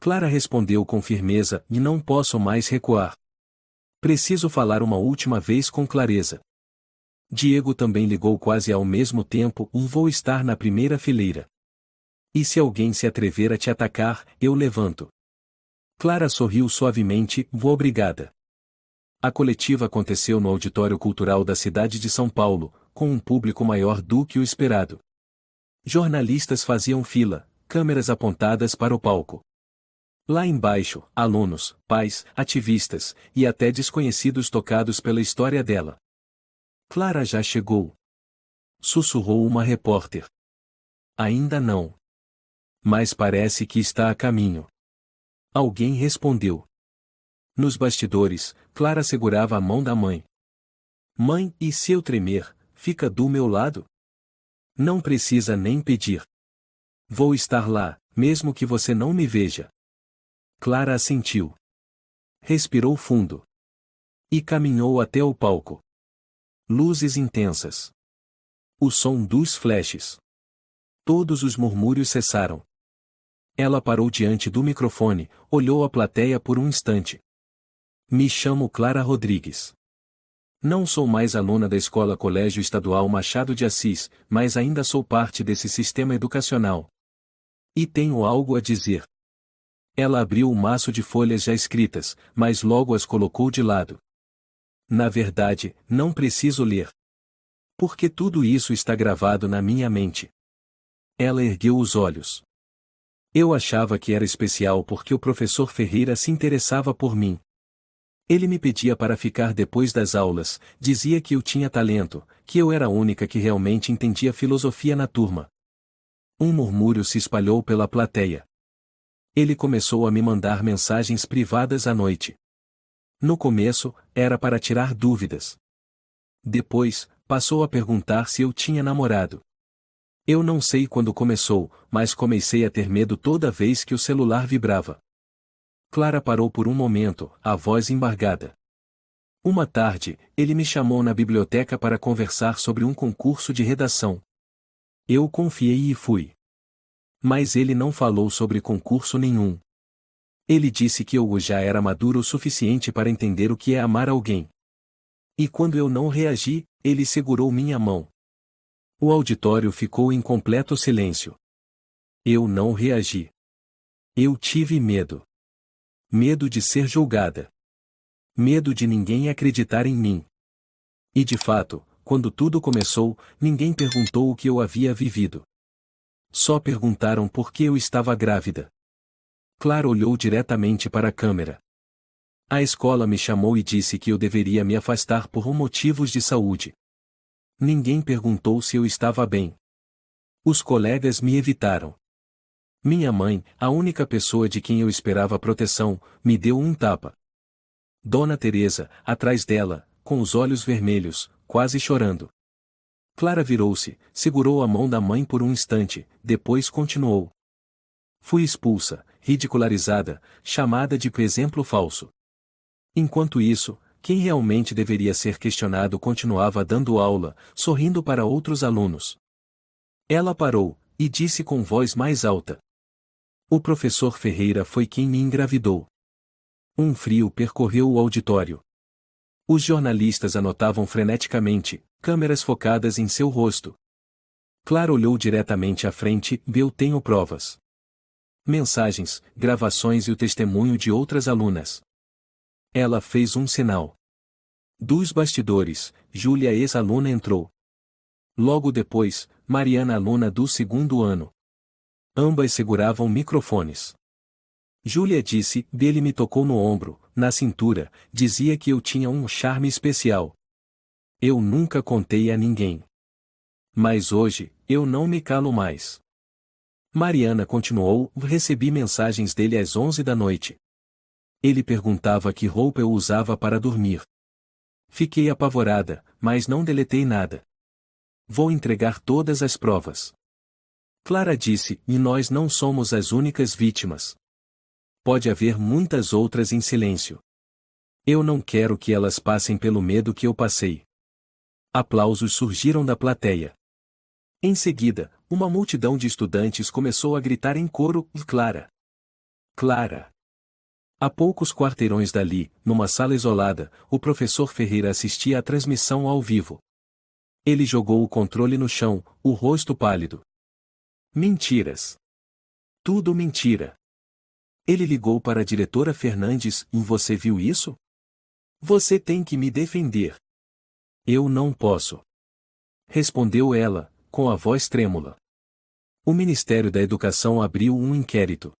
Clara respondeu com firmeza: e não posso mais recuar. Preciso falar uma última vez com clareza. Diego também ligou quase ao mesmo tempo. Vou estar na primeira fileira. E se alguém se atrever a te atacar, eu levanto. Clara sorriu suavemente. Obrigada. A coletiva aconteceu no Auditório Cultural da cidade de São Paulo, com um público maior do que o esperado. Jornalistas faziam fila, câmeras apontadas para o palco. Lá embaixo, alunos, pais, ativistas, e até desconhecidos tocados pela história dela. Clara já chegou. Sussurrou uma repórter. Ainda não. Mas parece que está a caminho. Alguém respondeu. Nos bastidores, Clara segurava a mão da mãe. Mãe, e se eu tremer, fica do meu lado? Não precisa nem pedir. Vou estar lá, mesmo que você não me veja. Clara assentiu. Respirou fundo. E caminhou até o palco. Luzes intensas. O som dos flashes. Todos os murmúrios cessaram. Ela parou diante do microfone, olhou a plateia por um instante. Me chamo Clara Rodrigues. Não sou mais aluna da Escola Colégio Estadual Machado de Assis, mas ainda sou parte desse sistema educacional. E tenho algo a dizer. Ela abriu um maço de folhas já escritas, mas logo as colocou de lado. Na verdade, não preciso ler. Porque tudo isso está gravado na minha mente. Ela ergueu os olhos. Eu achava que era especial porque o professor Ferreira se interessava por mim. Ele me pedia para ficar depois das aulas, dizia que eu tinha talento, que eu era a única que realmente entendia filosofia na turma. Um murmúrio se espalhou pela plateia. Ele começou a me mandar mensagens privadas à noite. No começo, era para tirar dúvidas. Depois, passou a perguntar se eu tinha namorado. Eu não sei quando começou, mas comecei a ter medo toda vez que o celular vibrava. Clara parou por um momento, a voz embargada. Uma tarde, ele me chamou na biblioteca para conversar sobre um concurso de redação. Eu confiei e fui. Mas ele não falou sobre concurso nenhum. Ele disse que eu já era maduro o suficiente para entender o que é amar alguém. E quando eu não reagi, ele segurou minha mão. O auditório ficou em completo silêncio. Eu não reagi. Eu tive medo. Medo de ser julgada. Medo de ninguém acreditar em mim. E de fato, quando tudo começou, ninguém perguntou o que eu havia vivido. Só perguntaram por que eu estava grávida. Clara olhou diretamente para a câmera. A escola me chamou e disse que eu deveria me afastar por motivos de saúde. Ninguém perguntou se eu estava bem. Os colegas me evitaram. Minha mãe, a única pessoa de quem eu esperava proteção, me deu um tapa. Dona Teresa, atrás dela, com os olhos vermelhos, quase chorando. Clara virou-se, segurou a mão da mãe por um instante, depois continuou. Fui expulsa, ridicularizada, chamada de exemplo falso. Enquanto isso, quem realmente deveria ser questionado continuava dando aula, sorrindo para outros alunos. Ela parou, e disse com voz mais alta. O professor Ferreira foi quem me engravidou. Um frio percorreu o auditório. Os jornalistas anotavam freneticamente, câmeras focadas em seu rosto. Clara olhou diretamente à frente. Eu tenho provas. Mensagens, gravações e o testemunho de outras alunas. Ela fez um sinal. Dos bastidores, Júlia, ex-aluna, entrou. Logo depois, Mariana, aluna do segundo ano. Ambas seguravam microfones. Júlia disse, ele me tocou no ombro, na cintura, dizia que eu tinha um charme especial. Eu nunca contei a ninguém. Mas hoje, eu não me calo mais. Mariana continuou, recebi mensagens dele às 11 da noite. Ele perguntava que roupa eu usava para dormir. Fiquei apavorada, mas não deletei nada. Vou entregar todas as provas. Clara disse, e nós não somos as únicas vítimas. Pode haver muitas outras em silêncio. Eu não quero que elas passem pelo medo que eu passei. Aplausos surgiram da plateia. Em seguida, uma multidão de estudantes começou a gritar em coro, Clara! Clara! A poucos quarteirões dali, numa sala isolada, o professor Ferreira assistia à transmissão ao vivo. Ele jogou o controle no chão, o rosto pálido. Mentiras. Tudo mentira. Ele ligou para a diretora Fernandes, e você viu isso? Você tem que me defender. Eu não posso. Respondeu ela, com a voz trêmula. O Ministério da Educação abriu um inquérito.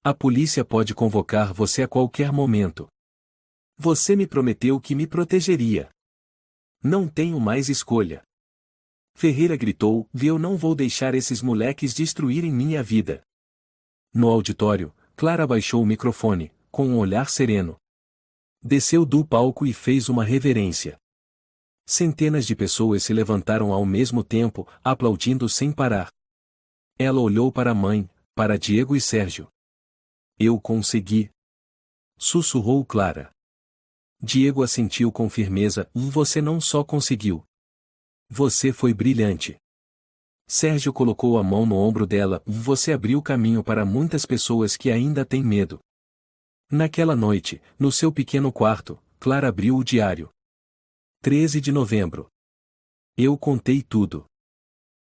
A polícia pode convocar você a qualquer momento. Você me prometeu que me protegeria. Não tenho mais escolha. Ferreira gritou, eu não vou deixar esses moleques destruírem minha vida. No auditório, Clara baixou o microfone, com um olhar sereno. Desceu do palco e fez uma reverência. Centenas de pessoas se levantaram ao mesmo tempo, aplaudindo sem parar. Ela olhou para a mãe, para Diego e Sérgio. Eu consegui. Sussurrou Clara. Diego assentiu com firmeza, você não só conseguiu. Você foi brilhante. Sérgio colocou a mão no ombro dela, você abriu caminho para muitas pessoas que ainda têm medo. Naquela noite, no seu pequeno quarto, Clara abriu o diário. 13 de novembro. Eu contei tudo.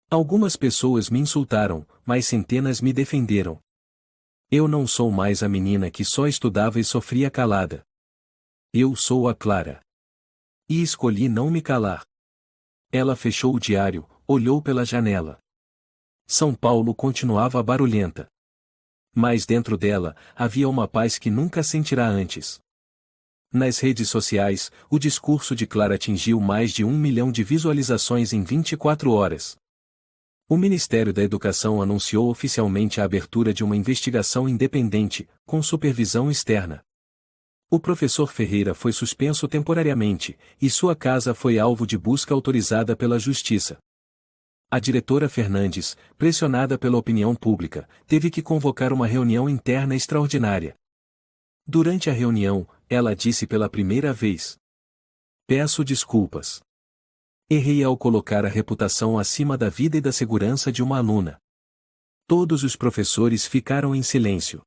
Algumas pessoas me insultaram, mas centenas me defenderam. Eu não sou mais a menina que só estudava e sofria calada. Eu sou a Clara. E escolhi não me calar. Ela fechou o diário, olhou pela janela. São Paulo continuava barulhenta. Mas dentro dela, havia uma paz que nunca sentirá antes. Nas redes sociais, o discurso de Clara atingiu mais de 1 milhão de visualizações em 24 horas. O Ministério da Educação anunciou oficialmente a abertura de uma investigação independente, com supervisão externa. O professor Ferreira foi suspenso temporariamente, e sua casa foi alvo de busca autorizada pela Justiça. A diretora Fernandes, pressionada pela opinião pública, teve que convocar uma reunião interna extraordinária. Durante a reunião, ela disse pela primeira vez: peço desculpas. Errei ao colocar a reputação acima da vida e da segurança de uma aluna. Todos os professores ficaram em silêncio.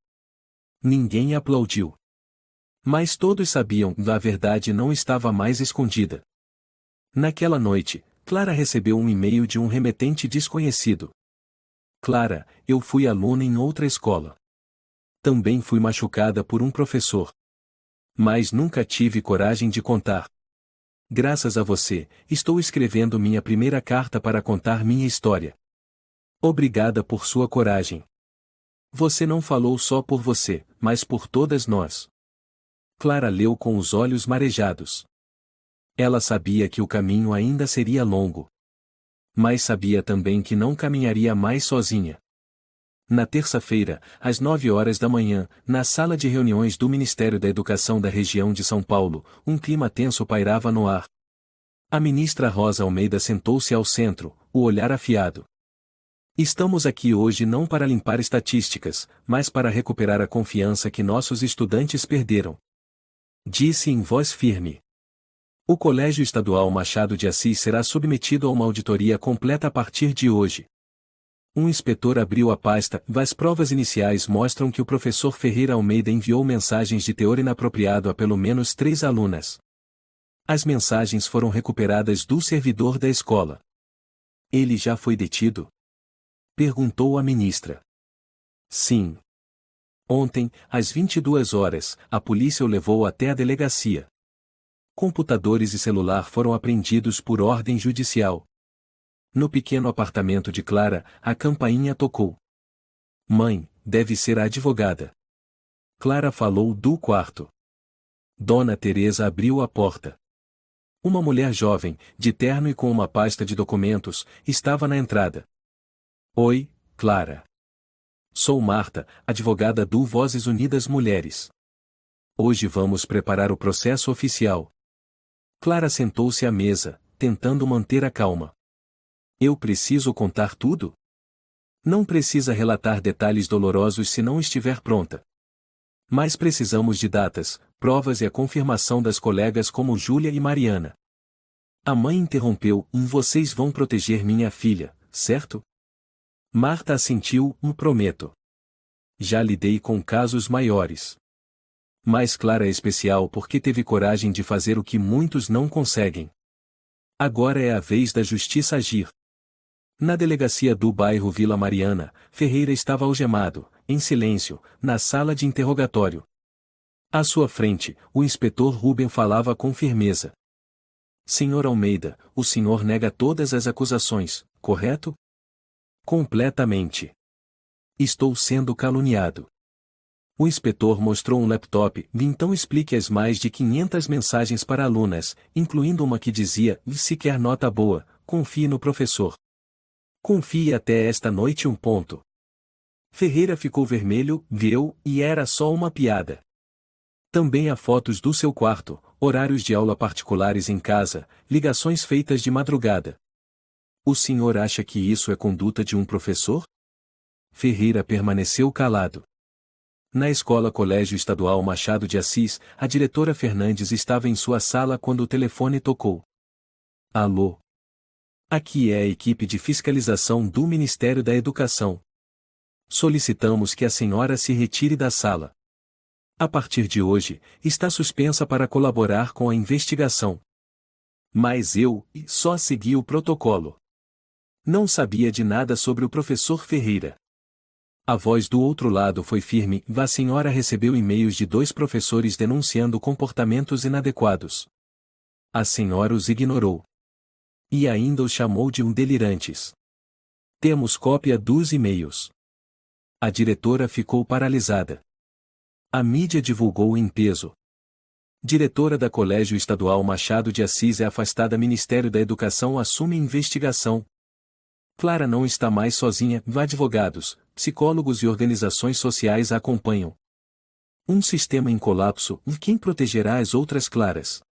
Ninguém aplaudiu. Mas todos sabiam que a verdade não estava mais escondida. Naquela noite, Clara recebeu um e-mail de um remetente desconhecido. Clara, eu fui aluna em outra escola. Também fui machucada por um professor. Mas nunca tive coragem de contar. Graças a você, estou escrevendo minha primeira carta para contar minha história. Obrigada por sua coragem. Você não falou só por você, mas por todas nós. Clara leu com os olhos marejados. Ela sabia que o caminho ainda seria longo. Mas sabia também que não caminharia mais sozinha. Na terça-feira, às 9 horas da manhã, na sala de reuniões do Ministério da Educação da região de São Paulo, um clima tenso pairava no ar. A ministra Rosa Almeida sentou-se ao centro, o olhar afiado. Estamos aqui hoje não para limpar estatísticas, mas para recuperar a confiança que nossos estudantes perderam. Disse em voz firme. O Colégio Estadual Machado de Assis será submetido a uma auditoria completa a partir de hoje. Um inspetor abriu a pasta. As provas iniciais mostram que o professor Ferreira Almeida enviou mensagens de teor inapropriado a pelo menos 3 alunas. As mensagens foram recuperadas do servidor da escola. Ele já foi detido? Perguntou a ministra. Sim. Ontem, às 22 horas, a polícia o levou até a delegacia. Computadores e celular foram apreendidos por ordem judicial. No pequeno apartamento de Clara, a campainha tocou. Mãe, deve ser a advogada. Clara falou do quarto. Dona Teresa abriu a porta. Uma mulher jovem, de terno e com uma pasta de documentos, estava na entrada. Oi, Clara. Sou Marta, advogada do Vozes Unidas Mulheres. Hoje vamos preparar o processo oficial. Clara sentou-se à mesa, tentando manter a calma. Eu preciso contar tudo? Não precisa relatar detalhes dolorosos se não estiver pronta. Mas precisamos de datas, provas e a confirmação das colegas como Júlia e Mariana. A mãe interrompeu, vocês vão proteger minha filha, certo? Marta assentiu, prometo. Já lidei com casos maiores. Mas Clara é especial porque teve coragem de fazer o que muitos não conseguem. Agora é a vez da justiça agir. Na delegacia do bairro Vila Mariana, Ferreira estava algemado, em silêncio, na sala de interrogatório. À sua frente, o inspetor Rubem falava com firmeza. Senhor Almeida, o senhor nega todas as acusações, correto? Completamente. Estou sendo caluniado. O inspetor mostrou um laptop, então explique as mais de 500 mensagens para alunas, incluindo uma que dizia, se quer nota boa, confie no professor. Confie até esta noite. Ferreira ficou vermelho, viu, e era só uma piada. Também há fotos do seu quarto, horários de aula particulares em casa, ligações feitas de madrugada. O senhor acha que isso é conduta de um professor? Ferreira permaneceu calado. Na escola Colégio Estadual Machado de Assis, a diretora Fernandes estava em sua sala quando o telefone tocou. Alô? Aqui é a equipe de fiscalização do Ministério da Educação. Solicitamos que a senhora se retire da sala. A partir de hoje, está suspensa para colaborar com a investigação. Mas eu só segui o protocolo. Não sabia de nada sobre o professor Ferreira. A voz do outro lado foi firme. A senhora recebeu e-mails de 2 professores denunciando comportamentos inadequados. A senhora os ignorou. E ainda os chamou de delirantes. Temos cópia dos e-mails. A diretora ficou paralisada. A mídia divulgou em peso. Diretora da Colégio Estadual Machado de Assis é afastada. Ministério da Educação assume investigação. Clara não está mais sozinha. Advogados, psicólogos e organizações sociais a acompanham. Um sistema em colapso. Quem protegerá as outras Claras?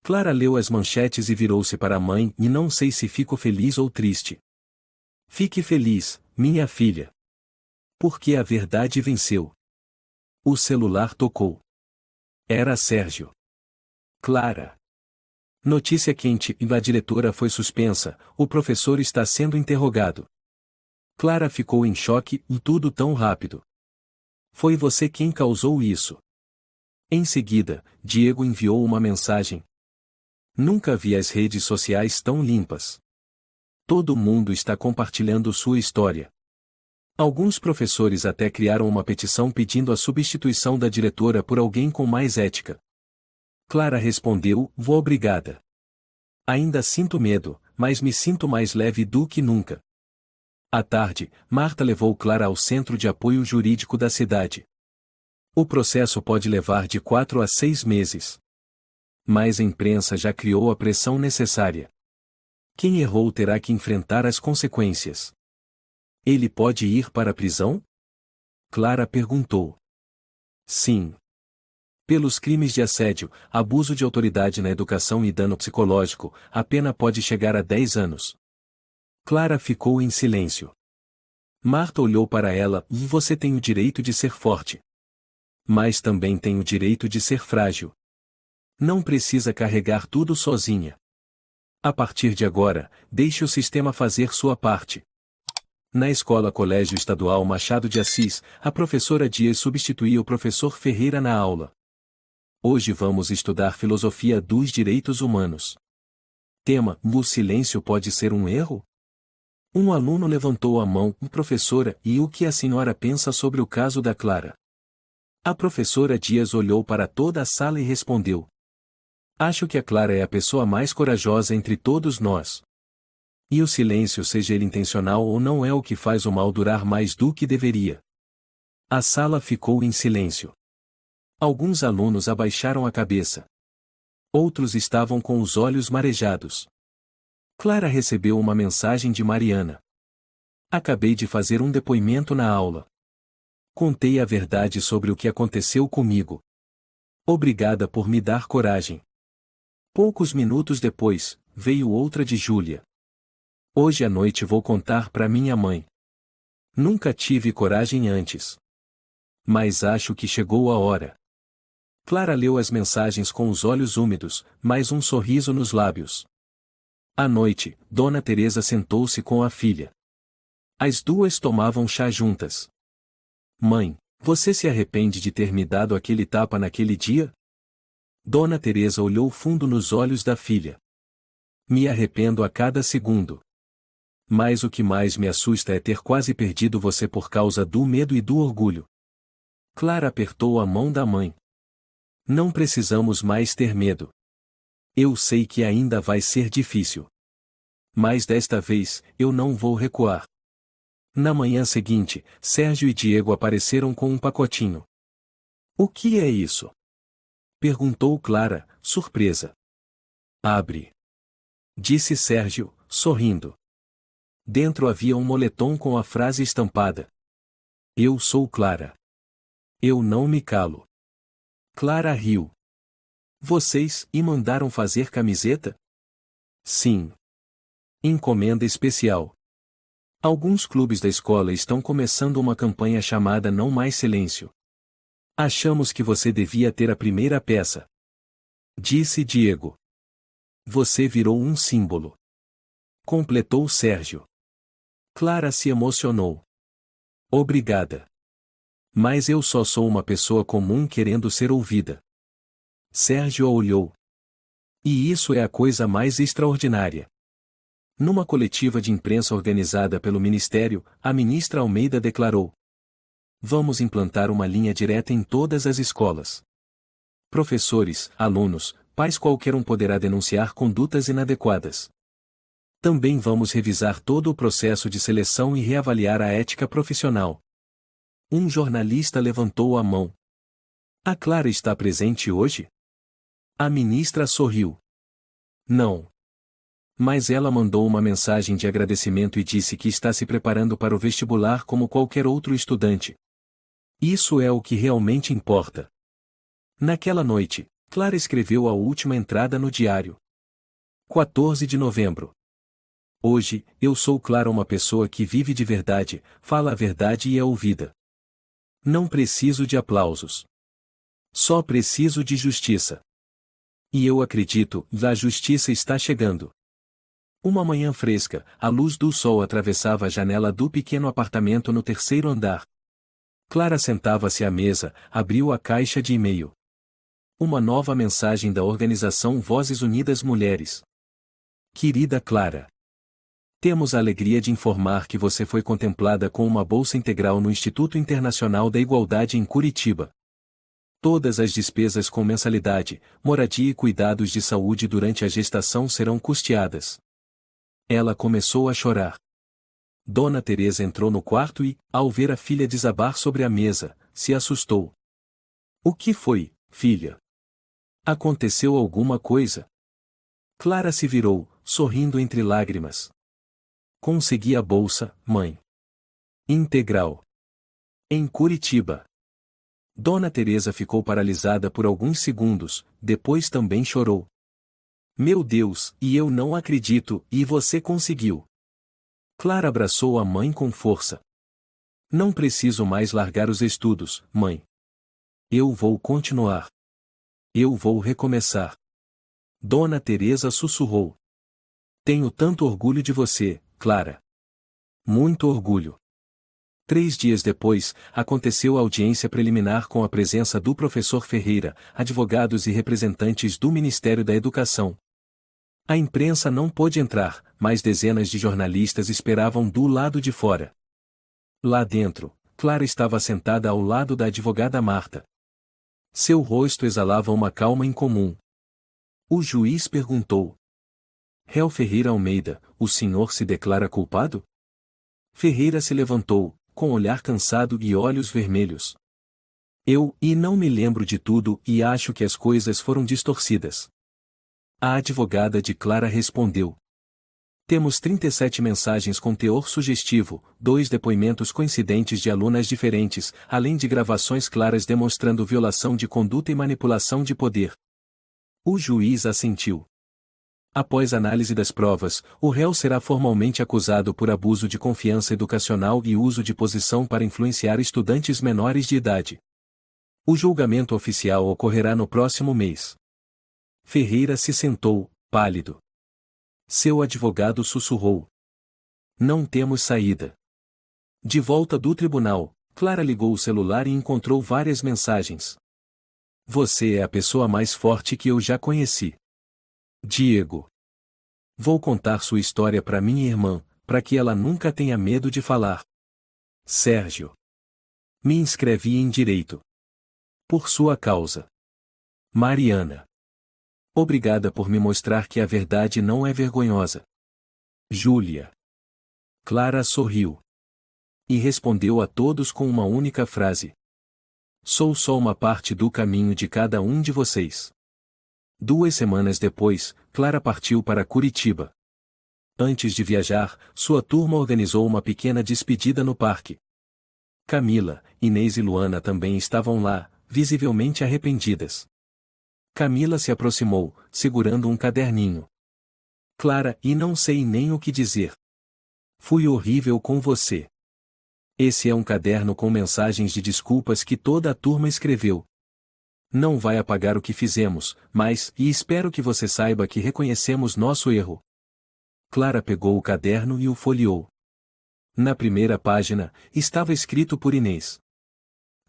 Clara leu as manchetes e virou-se para a mãe. E não sei se fico feliz ou triste. Fique feliz, minha filha. Porque a verdade venceu. O celular tocou. Era Sérgio. Clara. Notícia quente. A diretora foi suspensa, o professor está sendo interrogado. Clara ficou em choque. Tudo tão rápido. Foi você quem causou isso. Em seguida, Diego enviou uma mensagem. Nunca vi as redes sociais tão limpas. Todo mundo está compartilhando sua história. Alguns professores até criaram uma petição pedindo a substituição da diretora por alguém com mais ética. Clara respondeu, vou obrigada. Ainda sinto medo, mas me sinto mais leve do que nunca. À tarde, Marta levou Clara ao Centro de Apoio Jurídico da cidade. O processo pode levar de 4 a 6 meses. Mas a imprensa já criou a pressão necessária. Quem errou terá que enfrentar as consequências. Ele pode ir para a prisão? Clara perguntou. Sim. Pelos crimes de assédio, abuso de autoridade na educação e dano psicológico, a pena pode chegar a 10 anos. Clara ficou em silêncio. Marta olhou para ela. Você tem o direito de ser forte. Mas também tem o direito de ser frágil. Não precisa carregar tudo sozinha. A partir de agora, deixe o sistema fazer sua parte. Na escola Colégio Estadual Machado de Assis, a professora Dias substituía o professor Ferreira na aula. Hoje vamos estudar filosofia dos direitos humanos. Tema: o silêncio pode ser um erro? Um aluno levantou a mão. Professora, e o que a senhora pensa sobre o caso da Clara? A professora Dias olhou para toda a sala e respondeu. Acho que a Clara é a pessoa mais corajosa entre todos nós. E o silêncio, seja ele intencional ou não, é o que faz o mal durar mais do que deveria. A sala ficou em silêncio. Alguns alunos abaixaram a cabeça. Outros estavam com os olhos marejados. Clara recebeu uma mensagem de Mariana. Acabei de fazer um depoimento na aula. Contei a verdade sobre o que aconteceu comigo. Obrigada por me dar coragem. Poucos minutos depois, veio outra de Júlia. Hoje à noite vou contar para minha mãe. Nunca tive coragem antes. Mas acho que chegou a hora. Clara leu as mensagens com os olhos úmidos, mas um sorriso nos lábios. À noite, Dona Teresa sentou-se com a filha. As duas tomavam chá juntas. Mãe, você se arrepende de ter me dado aquele tapa naquele dia? Dona Teresa olhou fundo nos olhos da filha. Me arrependo a cada segundo. Mas o que mais me assusta é ter quase perdido você por causa do medo e do orgulho. Clara apertou a mão da mãe. Não precisamos mais ter medo. Eu sei que ainda vai ser difícil. Mas desta vez, eu não vou recuar. Na manhã seguinte, Sérgio e Diego apareceram com um pacotinho. O que é isso? Perguntou Clara, surpresa. Abre. Disse Sérgio, sorrindo. Dentro havia um moletom com a frase estampada. Eu sou Clara. Eu não me calo. Clara riu. Vocês e mandaram fazer camiseta? Sim. Encomenda especial. Alguns clubes da escola estão começando uma campanha chamada Não Mais Silêncio. Achamos que você devia ter a primeira peça. Disse Diego. Você virou um símbolo. Completou Sérgio. Clara se emocionou. Obrigada. Mas eu só sou uma pessoa comum querendo ser ouvida. Sérgio a olhou. E isso é a coisa mais extraordinária. Numa coletiva de imprensa organizada pelo Ministério, a ministra Almeida declarou: vamos implantar uma linha direta em todas as escolas. Professores, alunos, pais, qualquer um poderá denunciar condutas inadequadas. Também vamos revisar todo o processo de seleção e reavaliar a ética profissional. Um jornalista levantou a mão. A Clara está presente hoje? A ministra sorriu. Não. Mas ela mandou uma mensagem de agradecimento e disse que está se preparando para o vestibular como qualquer outro estudante. Isso é o que realmente importa. Naquela noite, Clara escreveu a última entrada no diário. 14 de novembro. Hoje, eu sou Clara, uma pessoa que vive de verdade, fala a verdade e é ouvida. Não preciso de aplausos. Só preciso de justiça. E eu acredito, a justiça está chegando. Uma manhã fresca, a luz do sol atravessava a janela do pequeno apartamento no terceiro andar. Clara sentava-se à mesa, abriu a caixa de e-mail. Uma nova mensagem da organização Vozes Unidas Mulheres. Querida Clara, temos a alegria de informar que você foi contemplada com uma bolsa integral no Instituto Internacional da Igualdade em Curitiba. Todas as despesas com mensalidade, moradia e cuidados de saúde durante a gestação serão custeadas. Ela começou a chorar. Dona Teresa entrou no quarto e, ao ver a filha desabar sobre a mesa, se assustou. O que foi, filha? Aconteceu alguma coisa? Clara se virou, sorrindo entre lágrimas. Consegui a bolsa, mãe. Integral. Em Curitiba. Dona Teresa ficou paralisada por alguns segundos, depois também chorou. Meu Deus, e eu não acredito, e você conseguiu. Clara abraçou a mãe com força. Não preciso mais largar os estudos, mãe. Eu vou continuar. Eu vou recomeçar. Dona Teresa sussurrou. Tenho tanto orgulho de você, Clara. Muito orgulho. 3 dias depois, aconteceu a audiência preliminar com a presença do professor Ferreira, advogados e representantes do Ministério da Educação. A imprensa não pôde entrar, mas dezenas de jornalistas esperavam do lado de fora. Lá dentro, Clara estava sentada ao lado da advogada Marta. Seu rosto exalava uma calma incomum. O juiz perguntou: Réu Ferreira Almeida, o senhor se declara culpado? Ferreira se levantou, com olhar cansado e olhos vermelhos. Não me lembro de tudo e acho que as coisas foram distorcidas. A advogada de Clara respondeu. Temos 37 mensagens com teor sugestivo, 2 depoimentos coincidentes de alunas diferentes, além de gravações claras demonstrando violação de conduta e manipulação de poder. O juiz assentiu. Após análise das provas, o réu será formalmente acusado por abuso de confiança educacional e uso de posição para influenciar estudantes menores de idade. O julgamento oficial ocorrerá no próximo mês. Ferreira se sentou, pálido. Seu advogado sussurrou. Não temos saída. De volta do tribunal, Clara ligou o celular e encontrou várias mensagens. Você é a pessoa mais forte que eu já conheci. Diego. Vou contar sua história para minha irmã, para que ela nunca tenha medo de falar. Sérgio. Me inscrevi em Direito. Por sua causa. Mariana. Obrigada por me mostrar que a verdade não é vergonhosa. Júlia. Clara sorriu. E respondeu a todos com uma única frase. Sou só uma parte do caminho de cada um de vocês. 2 semanas depois, Clara partiu para Curitiba. Antes de viajar, sua turma organizou uma pequena despedida no parque. Camila, Inês e Luana também estavam lá, visivelmente arrependidas. Camila se aproximou, segurando um caderninho. Clara, e não sei nem o que dizer. Fui horrível com você. Esse é um caderno com mensagens de desculpas que toda a turma escreveu. Não vai apagar o que fizemos, mas, e espero que você saiba que reconhecemos nosso erro. Clara pegou o caderno e o folheou. Na primeira página, estava escrito por Inês.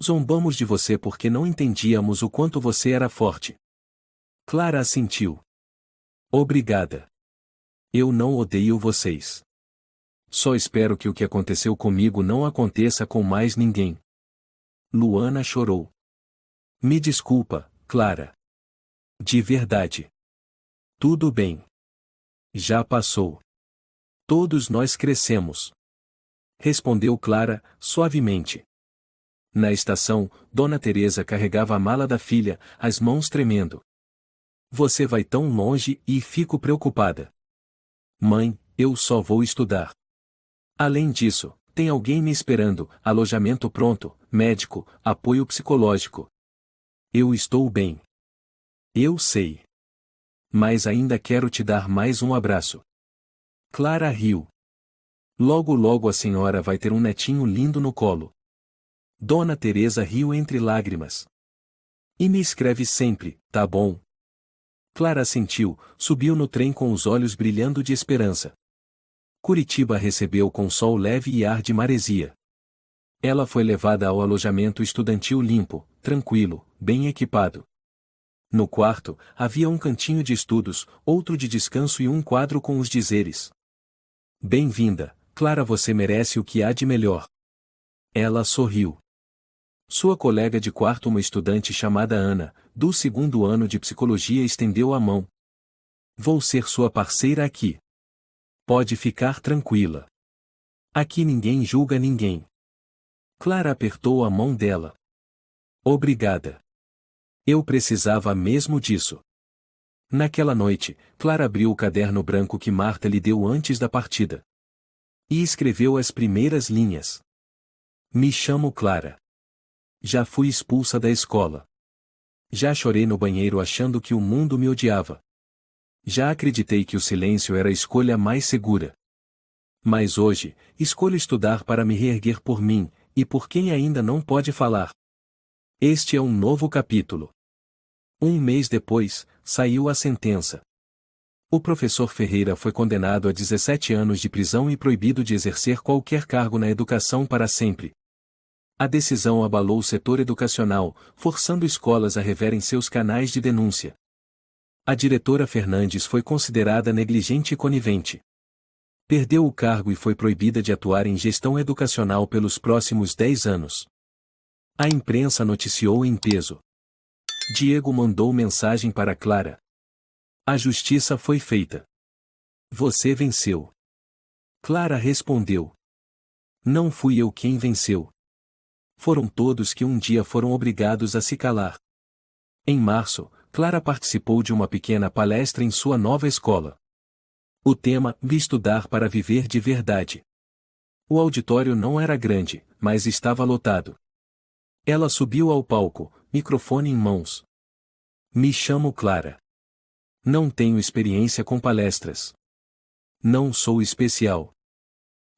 Zombamos de você porque não entendíamos o quanto você era forte. Clara assentiu. Obrigada. Eu não odeio vocês. Só espero que o que aconteceu comigo não aconteça com mais ninguém. Luana chorou. Me desculpa, Clara. De verdade. Tudo bem. Já passou. Todos nós crescemos. Respondeu Clara, suavemente. Na estação, Dona Teresa carregava a mala da filha, as mãos tremendo. Você vai tão longe e fico preocupada. Mãe, eu só vou estudar. Além disso, tem alguém me esperando, alojamento pronto, médico, apoio psicológico. Eu estou bem. Eu sei. Mas ainda quero te dar mais um abraço. Clara riu. Logo logo a senhora vai ter um netinho lindo no colo. Dona Teresa riu entre lágrimas. E me escreve sempre, tá bom? Clara assentiu, subiu no trem com os olhos brilhando de esperança. Curitiba recebeu com sol leve e ar de maresia. Ela foi levada ao alojamento estudantil limpo, tranquilo, bem equipado. No quarto, havia um cantinho de estudos, outro de descanso e um quadro com os dizeres. Bem-vinda, Clara, você merece o que há de melhor. Ela sorriu. Sua colega de quarto, uma estudante chamada Ana, do 2º ano de psicologia, estendeu a mão. Vou ser sua parceira aqui. Pode ficar tranquila. Aqui ninguém julga ninguém. Clara apertou a mão dela. Obrigada. Eu precisava mesmo disso. Naquela noite, Clara abriu o caderno branco que Marta lhe deu antes da partida. E escreveu as primeiras linhas. Me chamo Clara. Já fui expulsa da escola. Já chorei no banheiro achando que o mundo me odiava. Já acreditei que o silêncio era a escolha mais segura. Mas hoje, escolho estudar para me reerguer por mim, e por quem ainda não pode falar. Este é um novo capítulo. 1 mês depois, saiu a sentença. O professor Ferreira foi condenado a 17 anos de prisão e proibido de exercer qualquer cargo na educação para sempre. A decisão abalou o setor educacional, forçando escolas a reverem seus canais de denúncia. A diretora Fernandes foi considerada negligente e conivente. Perdeu o cargo e foi proibida de atuar em gestão educacional pelos próximos 10 anos. A imprensa noticiou em peso. Diego mandou mensagem para Clara. A justiça foi feita. Você venceu. Clara respondeu. Não fui eu quem venceu. Foram todos que um dia foram obrigados a se calar. Em março, Clara participou de uma pequena palestra em sua nova escola. O tema, estudar para viver de verdade. O auditório não era grande, mas estava lotado. Ela subiu ao palco, microfone em mãos. Me chamo Clara. Não tenho experiência com palestras. Não sou especial.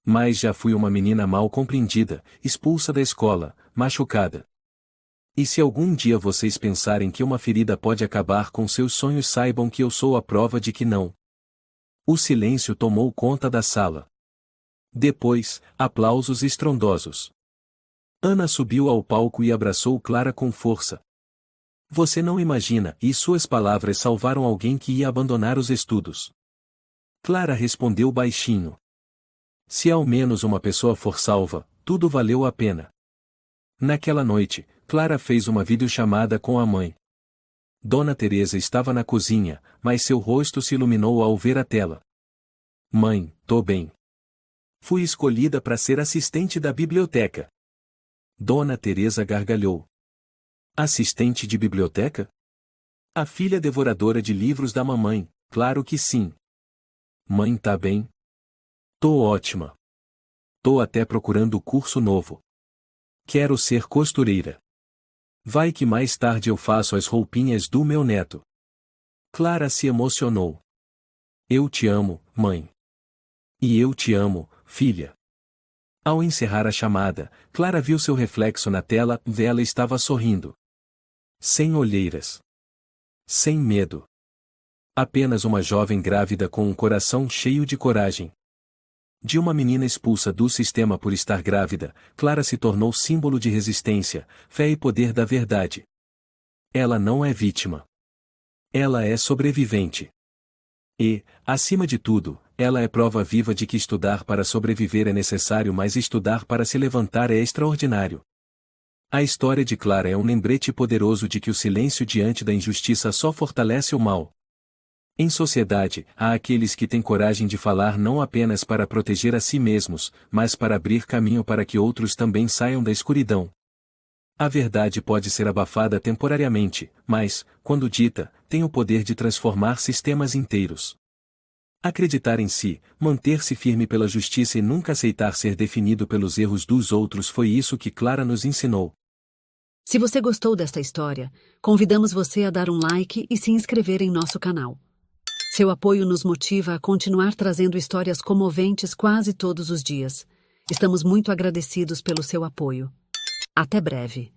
Mas já fui uma menina mal compreendida, expulsa da escola, machucada. E se algum dia vocês pensarem que uma ferida pode acabar com seus sonhos, saibam que eu sou a prova de que não. O silêncio tomou conta da sala. Depois, aplausos estrondosos. Ana subiu ao palco e abraçou Clara com força. Você não imagina, e suas palavras salvaram alguém que ia abandonar os estudos. Clara respondeu baixinho. Se ao menos uma pessoa for salva, tudo valeu a pena. Naquela noite, Clara fez uma videochamada com a mãe. Dona Teresa estava na cozinha, mas seu rosto se iluminou ao ver a tela. Mãe, tô bem. Fui escolhida para ser assistente da biblioteca. Dona Teresa gargalhou. Assistente de biblioteca? A filha devoradora de livros da mamãe, claro que sim. Mãe, tá bem? Tô ótima. Tô até procurando curso novo. Quero ser costureira. Vai que mais tarde eu faço as roupinhas do meu neto. Clara se emocionou. Eu te amo, mãe. E eu te amo, filha. Ao encerrar a chamada, Clara viu seu reflexo na tela e ela estava sorrindo. Sem olheiras. Sem medo. Apenas uma jovem grávida com um coração cheio de coragem. De uma menina expulsa do sistema por estar grávida, Clara se tornou símbolo de resistência, fé e poder da verdade. Ela não é vítima. Ela é sobrevivente. E, acima de tudo, ela é prova viva de que estudar para sobreviver é necessário, mas estudar para se levantar é extraordinário. A história de Clara é um lembrete poderoso de que o silêncio diante da injustiça só fortalece o mal. Em sociedade, há aqueles que têm coragem de falar não apenas para proteger a si mesmos, mas para abrir caminho para que outros também saiam da escuridão. A verdade pode ser abafada temporariamente, mas, quando dita, tem o poder de transformar sistemas inteiros. Acreditar em si, manter-se firme pela justiça e nunca aceitar ser definido pelos erros dos outros foi isso que Clara nos ensinou. Se você gostou desta história, convidamos você a dar um like e se inscrever em nosso canal. Seu apoio nos motiva a continuar trazendo histórias comoventes quase todos os dias. Estamos muito agradecidos pelo seu apoio. Até breve.